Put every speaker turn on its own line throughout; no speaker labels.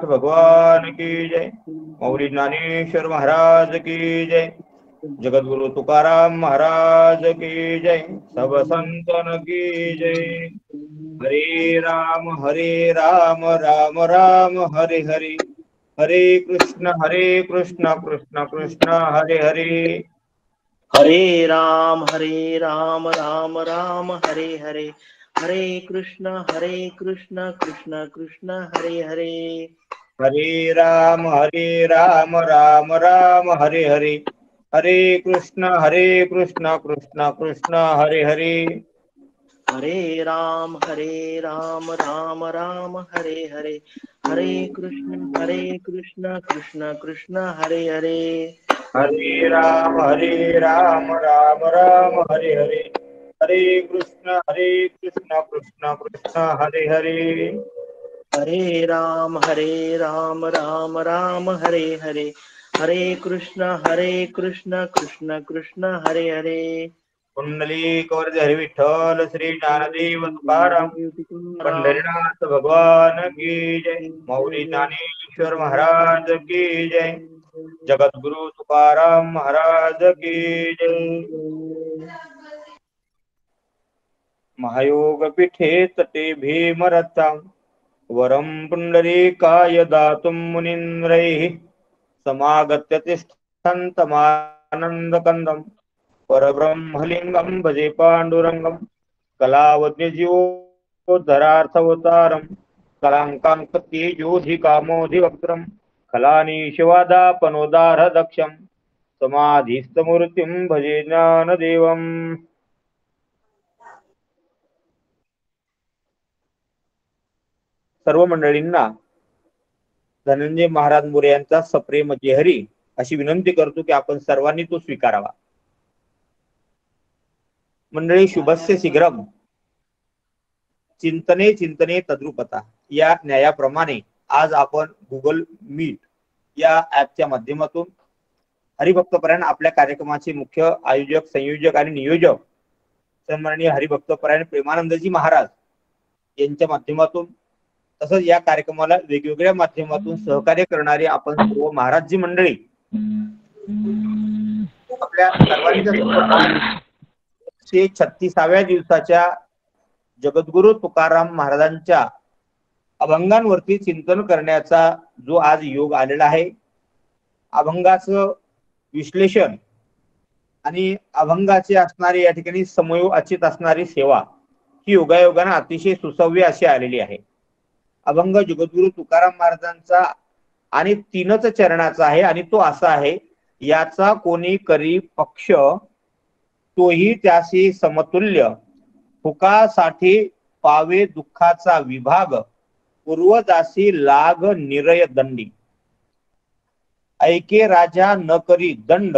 भगवान की जय। मौली ज्ञानेश्वर महाराज की जय। जगद्गुरु तुकाराम महाराज की जय। सब संतन की जय। हरे राम राम राम हरे हरे, हरे कृष्ण कृष्ण कृष्ण हरे हरे।
हरे राम राम राम हरे हरे, हरे कृष्ण कृष्ण कृष्ण हरे हरे।
हरे राम राम राम हरे हरे, हरे कृष्ण कृष्ण कृष्ण हरे हरे।
हरे राम राम राम हरे हरे, हरे कृष्ण कृष्ण कृष्ण हरे हरे।
हरे राम राम राम हरे हरे, हरे कृष्ण कृष्ण कृष्ण हरे हरे।
हरे राम राम राम हरे हरे, हरे कृष्ण कृष्ण कृष्ण हरे हरे।
पुंडलिक वरद हरि विठ्ठल श्री ज्ञानदेव तुकाराम पंढरीनाथ भगवान की जय। मौली ज्ञानेश्वर महाराज की जय। जगद्गुरु तुकाराम महाराज की जय। महायोग पीठे तटे भीमरथा वरम पुंडरीकाय दातुं मुनीन्द्रैः समागत्य तिष्ठन्तमानन्दकन्दम् परब्रह्मलिङ्गं भजे पाण्डुरङ्गं कलावद्यजीवोद्धरार्थवतारं कलाङ्काङ्कतेजोधिकामोधिवक्त्रं खलानीशवादापनोदारदक्षं समाधिस्थमूर्तिं भजे ज्ञानदेवम्। सर्व मंडळींना धनंजय महाराज मोरे यांचा सप्रेम जेहरी अशी विनंती करतो की आपण सर्वांनी तो स्वीकारावा। मंडळी, शुभस्य शीघ्रम चिंतने चिंतने तद्रुपता या न्यायाप्रमाणे आज आपण गुगल मीट या ऍपच्या माध्यमातून हरिभक्तपरायण आपल्या कार्यक्रमाचे मुख्य आयोजक, संयोजक आणि नियोजक सन्माननीय हरिभक्तपरायण प्रेमानंदजी महाराज यांच्या माध्यमातून, तसंच या कार्यक्रमाला वेगवेगळ्या माध्यमातून सहकार्य करणारे आपण सर्व महाराजजी मंडळी आपल्या सर्वांच्या समोर 136व्या दिवसाच्या जगद्गुरु तुकाराम महाराजांच्या अभंगांवरती चिंतन करण्याचा जो आज योग आलेला आहे, अभंगाचं विश्लेषण आणि अभंगाचे असणारी या ठिकाणी समयोचित असणारी सेवा ही योगायोगाने अतिशय सुसव्य अशी आलेली आहे। अभंग जगद्गुरु तुकाराम महाराजांचा आणि 3च चरणाचा आहे आणि तो असा आहे, याचा कोणी करी पक्ष तोही त्याशी समतुल्य, फुकासाठी पावे दुःखाचा विभाग, पूर्वदासी लाग निरय दंडी, ऐके राजा न करी दंड,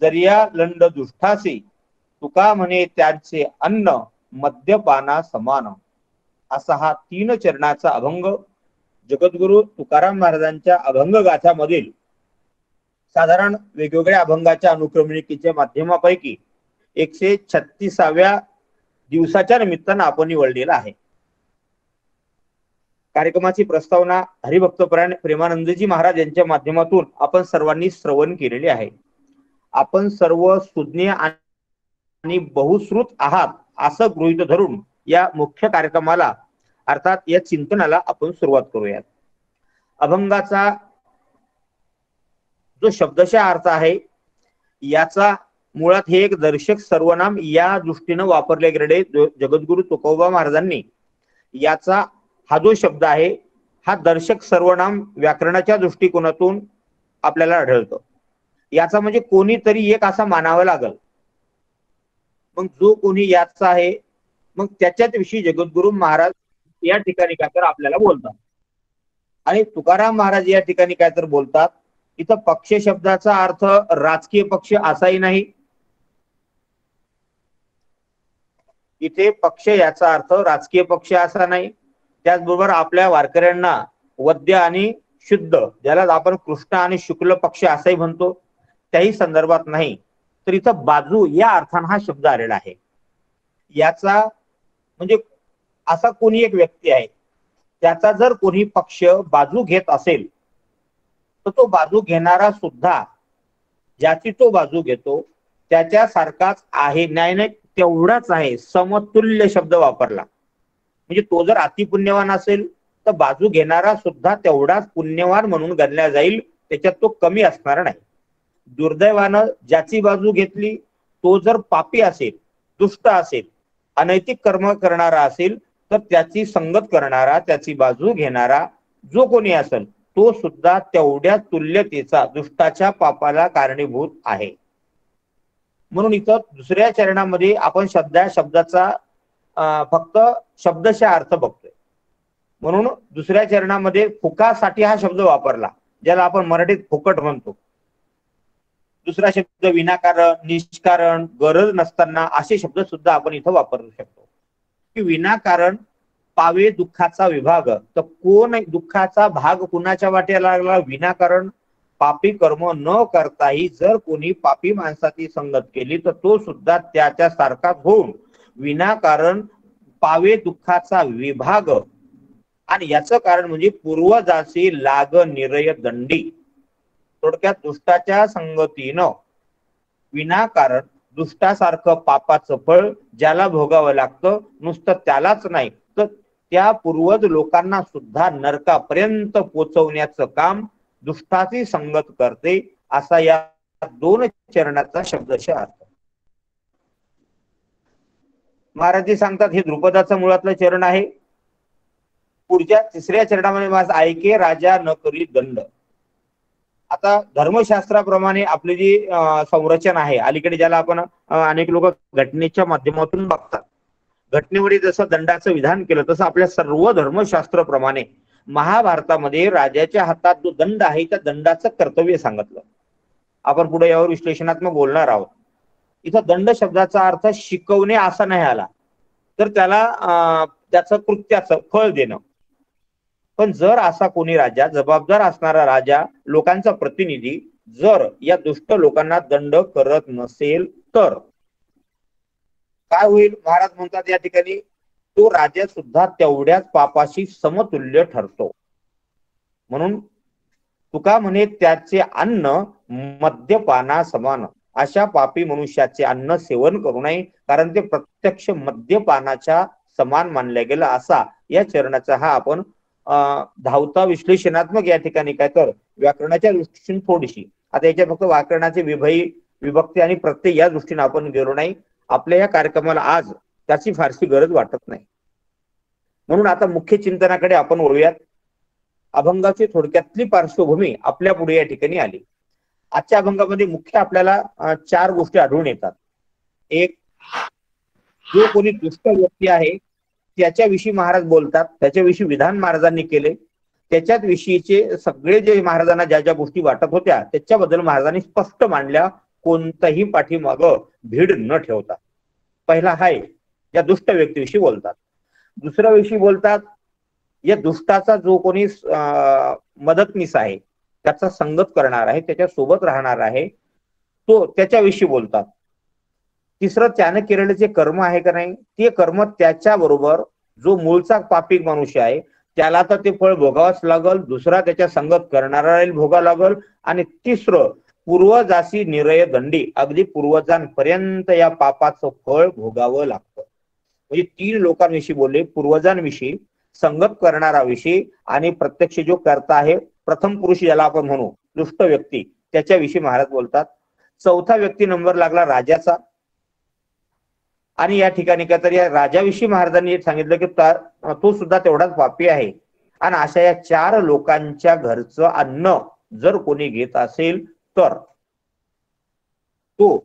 जरिया लंड दुष्टासी, तुका म्हणे त्यांचे अन्न मद्यपाना समान। असा हा 3 चरणाचा अभंग जगद्गुरु तुकाराम महाराजांच्या अभंग गाथामधील साधारण वेगवेगळ्या अभंगाच्या अनुक्रमणिकेच्या माध्यमापैकी 136व्या दिवसाच्या निमित्तानं आपण निवडलेला आहे। कार्यक्रमाची प्रस्तावना हरिभक्तपरायण प्रेमानंदजी महाराज यांच्या माध्यमातून आपण सर्वांनी श्रवण केलेली आहे। आपण सर्व सुज्ञ आणि बहुश्रुत आहात असं गृहीत धरून या मुख्य कार्यक्रमाला अर्थात या चिंतनाला आपण सुरुवात करूयात। अभंगाचा जो शब्दशः अर्थ आहे, याचा मुळात हे एक दर्शक सर्वनाम या दृष्टीने वापरले गेले जगद्गुरु तुकोबा महाराजांनी। याचा हा जो शब्द आहे हा दर्शक सर्वनाम व्याकरणाच्या दृष्टिकोनातून आपल्याला आढळतो। याचा म्हणजे कोणीतरी एक असा मानावा लागल, मग जो कोणी याचा आहे मग त्याच्याच विषयी जगद्गुरु महाराज या ठिकाणी काय तर आपल्याला बोलतात आणि तुकाराम महाराज या ठिकाणी काय तर बोलतात। इथं पक्ष शब्दाचा अर्थ राजकीय पक्ष असाही नाही, इथे पक्ष याचा अर्थ राजकीय पक्ष असा नाही, त्याचबरोबर आपल्या वारकऱ्यांना वद्य आणि शुद्ध, ज्याला आपण कृष्ण आणि शुक्ल पक्ष असंही म्हणतो, त्याही संदर्भात नाही, तर इथं बाजू या अर्थाने हा शब्द आलेला आहे। याचा म्हणजे असा कोणी एक व्यक्ती आहे त्याचा जर कोणी पक्ष बाजू घेत असेल तर तो बाजू घेणारा सुद्धा ज्याची तो बाजू घेतो त्याच्यासारखाच आहे, न्याय नाही तेवढाच आहे, समतुल्य शब्द वापरला. म्हणजे तो जर अतिपुण्यवान असेल तर बाजू घेणारा सुद्धा तेवढाच पुण्यवान म्हणून गणला जाईल, त्याच्यात तो कमी असणार नाही. दुर्दैवानं ज्याची बाजू घेतली तो जर पापी असेल, दुष्ट असेल, अनैतिक कर्म करणारा असेल तर त्याची संगत करणारा, त्याची बाजू घेणारा जो कोणी असेल तो सुद्धा तेवढ्या तुल्यतेचा दुष्टाच्या पापाला कारणीभूत आहे. म्हणून इथं दुसऱ्या चरणामध्ये आपण शब्दाचा फक्त शब्दशः अर्थ बघतोय. म्हणून दुसऱ्या चरणामध्ये फुकासाठी हा शब्द वापरला, ज्याला आपण मराठीत फुकट म्हणतो. दुसरा शब्द विनाकारण, निष्कारण, गरज नसताना असे शब्द सुद्धा आपण इथं वापरू शकतो. की विनाकारण पावे दुःखाचा विभाग, तर कोण दुःखाचा भाग कुणाच्या वाट्याला लागला? विनाकारण पापी कर्म न करताही जर कोणी पापी माणसाची संगत केली तर तो सुद्धा त्याच्या सारखाच होऊन विनाकारण पावे दुःखाचा विभाग. आणि याचं कारण म्हणजे पूर्वजाची लाग निरय दंडी. थोडक्यात दुष्टाच्या संगतीनं विनाकारण दुष्टासारखं पापाचं फळ ज्याला भोगावं लागतं, नुसतं त्यालाच नाही तर त्या पूर्वज लोकांना सुद्धा नरकापर्यंत पोचवण्याचं काम दुष्टाची संगत करते, असा या दोन चरणाचा शब्दशः अर्थ. महाराज सांगतात हे द्रुपदाचं मुळातलं चरण आहे. पुढच्या तिसऱ्या चरणामध्ये माझं ऐके राजा न करी दंड. आता धर्मशास्त्राप्रमाणे आपली जी संरचना आहे अलीकडे, ज्याला आपण अनेक लोक घटनेच्या माध्यमातून बघतात, घटनेमध्ये जसं दंडाचं विधान केलं तसं आपल्या सर्व धर्मशास्त्राप्रमाणे महाभारतामध्ये राजाच्या हातात जो दंड आहे त्या दंडाचं कर्तव्य सांगितलं. आपण पुढे यावर विश्लेषणात्मक बोलणार आहोत. इथं दंड शब्दाचा अर्थ शिकवणे असा नाही आला, तर त्याला त्याचं कृत्याचं फळ देणं. पण जर असा कोणी राजा, जबाबदार असणारा राजा, लोकांचा प्रतिनिधी जर या दुष्ट लोकांना दंड करत नसेल तर काय होईल? महाराज म्हणतात या ठिकाणी तो राजा सुद्धा तेवढ्याच पापाशी समतुल्य ठरतो. म्हणून तुका म्हणे त्याचे अन्न मद्यपाना समान. अशा पापी मनुष्याचे अन्न सेवन करू नये, कारण ते प्रत्यक्ष मद्यपानाच्या समान मानल्या गेलं. असा या चरणाचा हा आपण धावता विश्लेषणात्मक या ठिकाणी काय तर व्याकरणाच्या दृष्टीने थोडीशी, आता याच्या फक्त व्याकरणाचे विभक्ती आणि प्रत्यय या दृष्टीने आपण गेलो नाही. आपल्या या कार्यक्रमाला आज त्याची फारशी गरज वाटत नाही. म्हणून आता मुख्य चिंतनाकडे आपण वळूयात. अभंगाची थोडक्यातली पार्श्वभूमी आपल्या पुढे या ठिकाणी आली. आजच्या अभंगामध्ये मुख्य आपल्याला 4 गोष्टी आढळून येतात. एक, जो कोणी दुष्ट व्यक्ती आहे त्याच्याविषयी महाराज बोलतात, त्याच्याविषयी विधान महाराजांनी केले, त्याच्यात विषयीचे सगळे जे महाराजांना ज्या ज्या गोष्टी वाटत होत्या त्याच्याबद्दल महाराजांनी स्पष्ट मांडल्या, कोणताही पाठीमाग भीड न ठेवता. पहिला हाय या दुष्ट व्यक्तीविषयी बोलतात. दुसऱ्या विषयी बोलतात या दुष्टाचा जो कोणी मदतनीस आहे, त्याचा संगत करणार आहे, त्याच्या सोबत राहणार आहे, तो त्याच्याविषयी बोलतात. तिसरं, त्याने केलेले जे कर्म आहे का नाही ते कर्म त्याच्या बरोबर जो मूळचा पापी मनुष्य आहे त्याला तर ते फळ भोगावंच लागल, दुसरा त्याच्या संगत करणारा भोगा लागल, आणि तिसरं पूर्वजाशी निरय दंडी, अगदी पूर्वजांपर्यंत या पापाचं फळ भोगावं लागतं. म्हणजे 3 लोकांविषयी बोलले, पूर्वजांविषयी, संगत करणाराविषयी आणि प्रत्यक्ष जो करता आहे प्रथम पुरुष ज्याला आपण म्हणू दुष्ट व्यक्ती, त्याच्याविषयी महाराज बोलतात. चौथा व्यक्ती नंबर लागला राजाचा, आणि या ठिकाणी काय तर या राजाविषयी महाराजांनी सांगितलं की तो सुद्धा तेवढाच पापी आहे. आणि अशा या 4 लोकांच्या घरचं अन्न जर कोणी घेत असेल तर तो,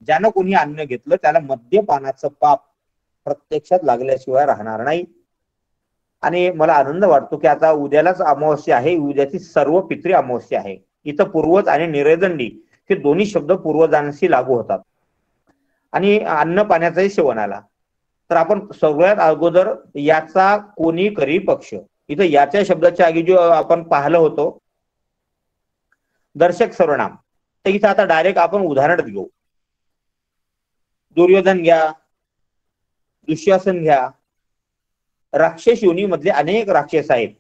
ज्यानं कोणी अन्न घेतलं त्याला मद्यपानाचं पाप प्रत्यक्षात लागल्याशिवाय राहणार नाही. आणि मला आनंद वाटतो की आता उद्यालाच अमावस्या आहे, उद्याची सर्व पित्री अमावस्या आहे. इथं पूर्वज आणि निरयदंडी हे दोन्ही शब्द पूर्वजांशी लागू होतात. आणि अन्न पाण्याचाही सेवन आला तर आपण सगळ्यात अगोदर याचा कोणी करी पक्ष, इथं याच्या शब्दाच्या आगी जो आपण पाहिलं होतो दर्शक सर्वनाम, तर इथं आता डायरेक्ट आपण उदाहरण घेऊ. दुर्योधन घ्या, दुःशासन घ्या, राक्षस योनीमधले अनेक राक्षस आहेत.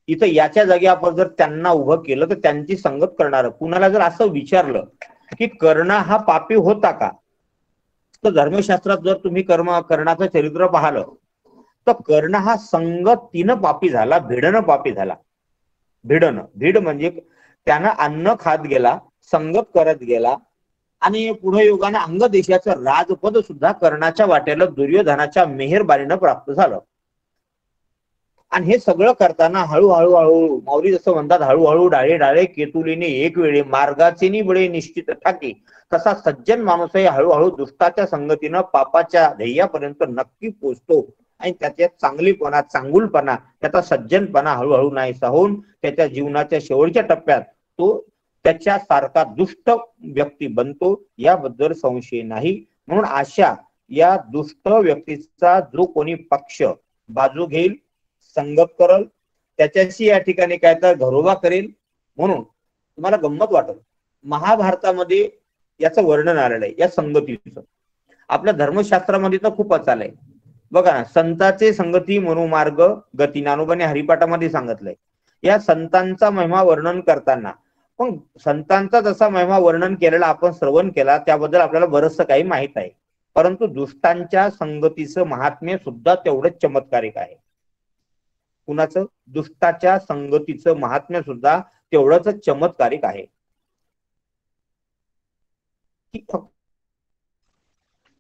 इथं याच्या जागी आपण जर त्यांना उभं केलं तर त्यांची संगत करणार. कुणाला जर असं विचारलं की कर्ण हा पापी होता का, तर धर्मशास्त्रात जर तुम्ही कर्णाचं चरित्र पाहिलं तर कर्ण हा संगतीनं पापी झाला, भिडनं पापी झाला. भीड म्हणजे त्यानं अन्न खात गेला, संगत करत गेला आणि पुढे युगाने अंग देशाचं राजपद सुद्धा कर्णाच्या वाट्याला दुर्योधनाच्या मेहरबानीनं प्राप्त झालं. आणि हे सगळं करताना हळूहळू माऊली जसं म्हणतात, हळूहळू डाळे डाळे केतुलीने एक वेळी मार्गाचे बळे निश्चित ठाकी, तसा सज्जन माणूसही हळूहळू दुष्टाच्या संगतीनं पापाच्या ध्येयापर्यंत नक्की पोचतो आणि त्याच्या चांगुलपणा त्याचा सज्जनपणा हळूहळू नाहीसा होऊन त्याच्या जीवनाच्या शेवटच्या टप्प्यात तो त्याच्यासारखा दुष्ट व्यक्ती बनतो, याबद्दल संशय नाही. म्हणून अशा या दुष्ट व्यक्तीचा जो कोणी पक्ष बाजू घेईल, संगत करल, त्याच्याशी या ठिकाणी काय तर घरोबा करेल. म्हणून तुम्हाला गंमत वाटेल, महाभारतामध्ये याचं वर्णन आलेलं आहे या संगतीचं. आपल्या धर्मशास्त्रामध्ये तर खूपच आलंय बघा ना. संतांचे संगती मनोमार्ग गती ज्ञानोबाने हरिपाठामध्ये सांगितलंय. या संतांचा महिमा वर्णन करताना पण संतांचा जसा महिमा वर्णन केलेला आपण श्रवण केला, त्याबद्दल आपल्याला बरंचसं काही माहित आहे. परंतु दुष्टांच्या संगतीचं महात्म्य सुद्धा तेवढंच चमत्कारिक आहे. कुणाचं? दुष्टाच्या संगतीचं महात्म्य सुद्धा तेवढंच चमत्कारिक आहे.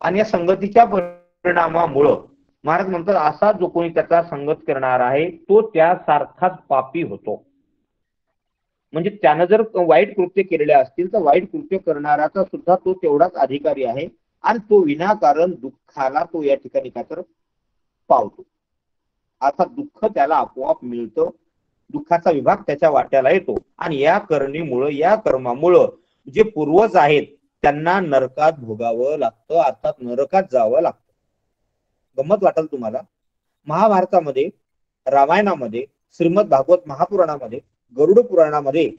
आणि या संगतीच्या परिणामामुळं महाराज म्हणतात, असा जो कोणी त्याचा संगत करणार आहे तो त्यासारखाच पापी होतो. म्हणजे त्यानं जर वाईट कृत्य केलेले असतील तर वाईट कृत्य करणाराचा सुद्धा तो तेवढाच अधिकारी आहे आणि तो विनाकारण दुःखाला तो या ठिकाणी काय तर पावतो. अर्थात दुःख त्याला आपोआप मिळतं, दुःखाचा विभाग त्याच्या वाट्याला येतो. आणि या करणीमुळं, या कर्मामुळं जे पूर्वज आहेत त्यांना नरकात भोगावं लागतं, अर्थात नरकात जावं लागतं. गंमत वाटेल तुम्हाला, महाभारतामध्ये, रामायणामध्ये, श्रीमद भागवत महापुराणामध्ये, गरुड पुराणामध्ये,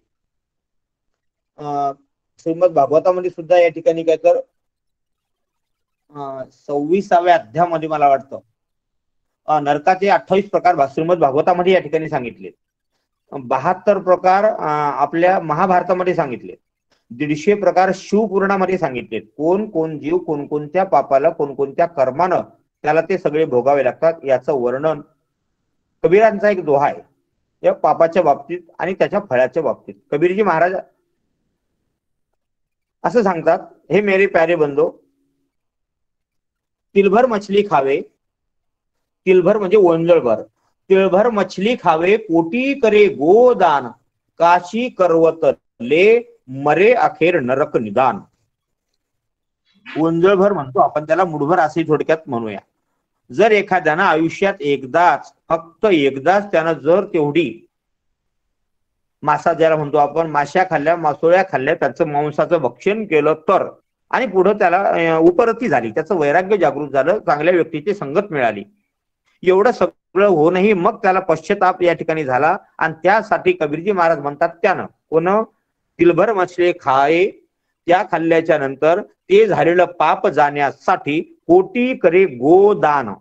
श्रीमद भागवतामध्ये सुद्धा या ठिकाणी काय तर 26व्या अध्यायामध्ये मला वाटतं नरकाचे 28 प्रकार श्रीमद भागवतामध्ये या ठिकाणी सांगितले. 72 प्रकार आपल्या महाभारतामध्ये सांगितले. 150 प्रकार शिवपुराणामध्ये सांगितले. कोण जीव कोणकोणत्या पापाला कोणकोणत्या कर्मानं त्याला ते सगळे भोगावे लागतात याचं वर्णन कबीरांचा एक दोहा आहे या पापाच्या बाबतीत आणि त्याच्या फळाच्या बाबतीत. कबीरजी महाराज असं सांगतात, हे मेरे प्यारे बंधो, तिलभर मछली खावे, तिलभर म्हणजे ओंजळभर, तिळभर मछली खावे, कोटी करे गोदान, काशी करवत ले, मरे अखेर नरक निदान. ओंजळभर म्हणतो आपण त्याला, मुठभर असे थोडक्यात म्हणूया. जर एखाद्यानं आयुष्यात एकदाच, फक्त एकदाच त्यानं जर तेवढी मासा ज्याला म्हणतो आपण, माश्या खाल्ल्या, मासोळ्या खाल्ल्या, त्याचं मांसाचं भक्षण केलं तर, आणि पुढं त्याला उपरती झाली, त्याचं वैराग्य जागृत झालं, चांगल्या व्यक्तीची संगत मिळाली, एवढं सगळं होऊनही मग त्याला पश्चाताप या ठिकाणी झाला. आणि त्यासाठी कबीरजी महाराज म्हणतात, त्यानं कोण तिलभर मछली खाये, त्या खाल्ल्याच्या नंतर ते झालेलं पाप जाण्यासाठी कोटी करे गोदान,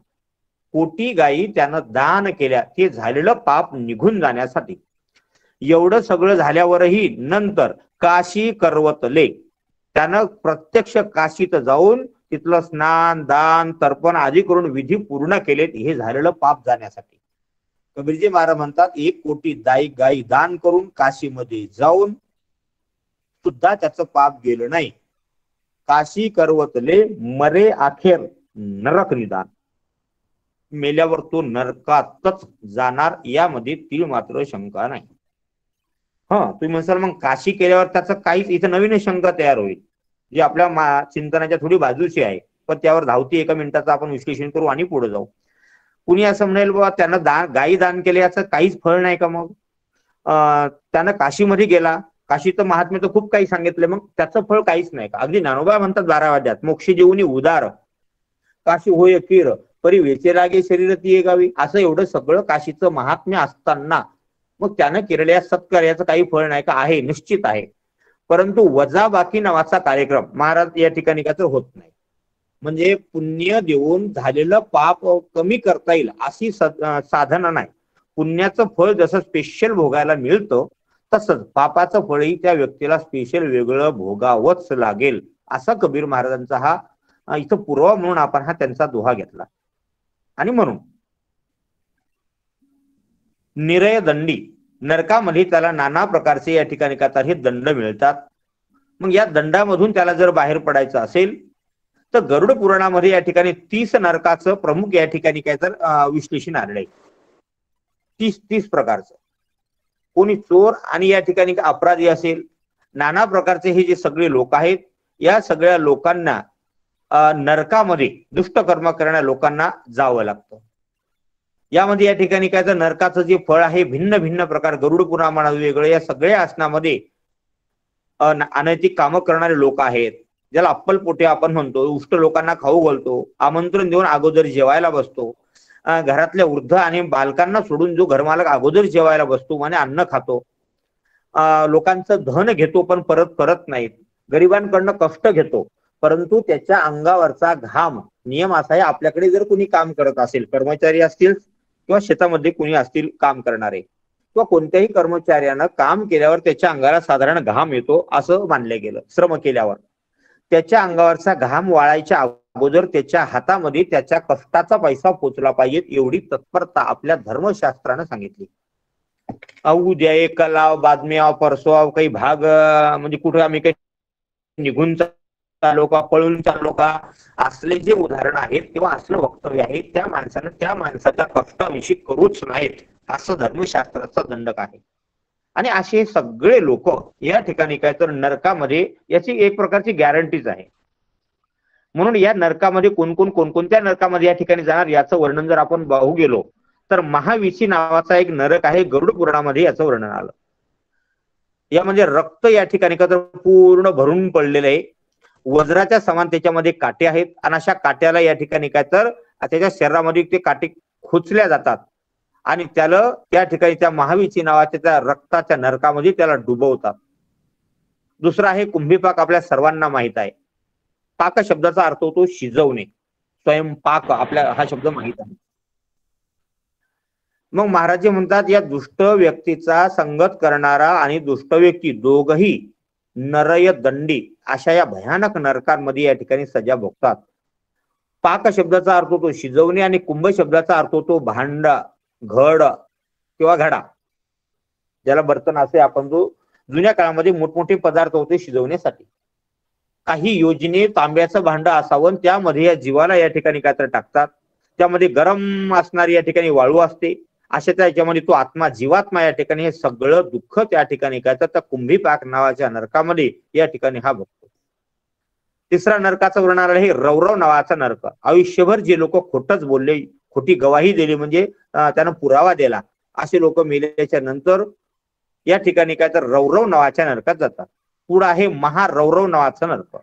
कोटी गायी त्यानं दान केल्या, ते झालेलं पाप निघून जाण्यासाठी. एवढं सगळं झाल्यावरही नंतर काशी करवतले, त्यानं प्रत्यक्ष काशीत जाऊन तिथलं स्नान दान तर्पण आदी करून विधी पूर्ण केलेत, हे झालेलं पाप जाण्यासाठी. कबीरजी महाराज म्हणतात, 1 कोटी गायी दान करून काशीमध्ये जाऊन सुद्धा त्याचं पाप गेलं नाही. काशी करवतले, मरे अखेर नरक निदान, मेल्यावर तो नरकातच जाणार, यामध्ये तीळ मात्र शंका नाही. तुम्ही म्हणसाल मग काशी केल्यावर त्याचं काहीच, इथं नवीन शंका तयार होईल जी आपल्या चिंतनाच्या थोडी बाजूची आहे, पण त्यावर धावती 1 मिनिटाचं आपण विश्लेषण करू आणि पुढे जाऊ. कुणी असं म्हणेल, बाबा त्यानं गायी दान केले याचं काहीच फळ नाही का? मग त्यानं काशीमध्ये गेला, काशीचं महात्म्य तर खूप काही सांगितलं, मग त्याचं फळ काहीच नाही का? अगदी ज्ञानोबा म्हणतात 12 अध्यायात, मोक्ष जीवनी उदार काशी होय किर, परी वेचे लागे शरीर ती गावी. असं एवढं सगळं काशीचं महात्म्य असताना मग त्यानं केलेल्या सत्कार्याचं काही फळ नाही का? आहे, निश्चित आहे. परंतु वजाबाकी नावाचा कार्यक्रम महाराज या ठिकाणी काय तर होत नाही. म्हणजे पुण्य देऊन झालेलं पाप कमी करता येईल अशी साधना नाही. पुण्याचं फळ जसं स्पेशल भोगायला मिळतं तसंच पापाचं फळही त्या व्यक्तीला स्पेशल वेगळं भोगावंच लागेल, असा कबीर महाराजांचा हा इथं पुरावा म्हणून आपण हा त्यांचा दोहा घेतला. आणि म्हणून निरय दंडी, नरकामध्ये त्याला नाना प्रकारचे या ठिकाणी का तर हे दंड मिळतात. मग या दंडामधून त्याला जर बाहेर पडायचं असेल तर गरुड पुराणामध्ये या ठिकाणी 30 नरकाचं प्रमुख या ठिकाणी काय तर विश्लेषण आलेलं आहे. 30 प्रकारचं. कोणी चोर आणि या ठिकाणी अपराधी असेल, नाना प्रकारचे हे जे सगळे लोक आहेत, या सगळ्या लोकांना नरकामध्ये दुष्ट कर्म करणाऱ्या लोकांना जावं लागतं. यामध्ये या ठिकाणी काय तर नरकाचं जे फळ आहे भिन्न भिन्न प्रकार, गरुड पुराणामध्ये वेगळं, या सगळ्या आसनामध्ये अनैतिक कामं करणारे लोक आहेत, ज्याला अप्पलपोटे आपण म्हणतो, उष्ट लोकांना खाऊ घालतो, आमंत्रण देऊन अगोदर जेवायला बसतो, घरातल्या वृद्ध आणि बालकांना सोडून जो घरमालक अगोदर जेवायला बसतो आणि अन्न खातो, लोकांचं धन घेतो पण परत करत नाहीत, गरिबांकडनं कष्ट घेतो परंतु त्याच्या अंगावरचा घाम, नियम असा आहे आपल्याकडे जर कोणी काम करत असेल, कर्मचारी असतील किंवा शेतामध्ये कोणी असतील काम करणारे, किंवा कोणत्याही कर्मचाऱ्यानं काम केल्यावर त्याच्या अंगाला साधारण घाम येतो असं मानलं गेलं. श्रम केल्यावर त्याच्या अंगावरचा घाम वाळायच्या अगोदर त्याच्या हातामध्ये त्याच्या कष्टाचा पैसा पोचला पाहिजे, एवढी तत्परता आपल्या धर्मशास्त्रानं सांगितली. उद्या एक लाव, बातम्या, परसवाव, काही भाग म्हणजे कुठे आम्ही काही निघून चाललो का, पळून चाललो का, असले जे उदाहरण आहेत किंवा असलं वक्तव्य आहे त्या माणसानं त्या माणसाच्या कष्टाविषयी करूच नाहीत, असं धर्मशास्त्राचा दंडक आहे. आणि असे सगळे लोक या ठिकाणी काय तर नरकामध्ये, याची एक प्रकारची गॅरंटीच आहे. म्हणून या नरकामध्ये कोणकोणत्या नरकामध्ये या ठिकाणी जाणार याचं वर्णन जर आपण पाहू गेलो तर महाविशी नावाचा एक नरक आहे, गरुड पुराणामध्ये याचं वर्णन आलं. यामध्ये रक्त या ठिकाणी का तर पूर्ण भरून पडलेलं आहे, वज्राच्या समान त्याच्यामध्ये काटे आहेत आणि अशा काट्याला या ठिकाणी काय तर त्याच्या शरीरामध्ये ते काटे खोचल्या जातात आणि त्याला त्या ठिकाणी त्या महाविची नावाच्या त्या रक्ताच्या नरकामध्ये त्याला डुबवतात. दुसरा आहे कुंभीपाक, आपल्या सर्वांना माहित आहे. पाक शब्दाचा अर्थ होतो शिजवणे, स्वयंपाक आपल्या हा शब्द माहित आहे. मग महाराज म्हणतात या दुष्ट व्यक्तीचा संगत करणारा आणि दुष्ट व्यक्ती दोघही नरय दंडी अशा या भयानक नरकांमध्ये या ठिकाणी सजा भोगतात. पाक शब्दाचा अर्थ होतो शिजवणे आणि कुंभ शब्दाचा अर्थ होतो भांड, घड किंवा घडा, ज्याला बर्तन असे आपण जो जुन्या काळामध्ये मोठमोठे पदार्थ होते शिजवण्यासाठी. काही योजने तांब्याचं भांड असावं, त्यामध्ये या जीवाला या ठिकाणी काय तर टाकतात, त्यामध्ये गरम असणारी या ठिकाणी वाळू असते, अशा त्याच्यामध्ये तो आत्मा जीवात्मा या ठिकाणी हे सगळं दुःख त्या ठिकाणी काय तर त्या कुंभीपाक नावाच्या नरकामध्ये या ठिकाणी हा भोगतो. तिसरा नरकाचं वर्णन आहे रौरव नावाचा नरक. आयुष्यभर जे लोक खोटच बोलले, खोटी गवाही दिली, म्हणजे त्यानं पुरावा दिला, असे लोक मेल्याच्या नंतर या ठिकाणी काय तर रौरव नावाच्या नरकात जातात. पुढं आहे महारौरव नावाचा नरक,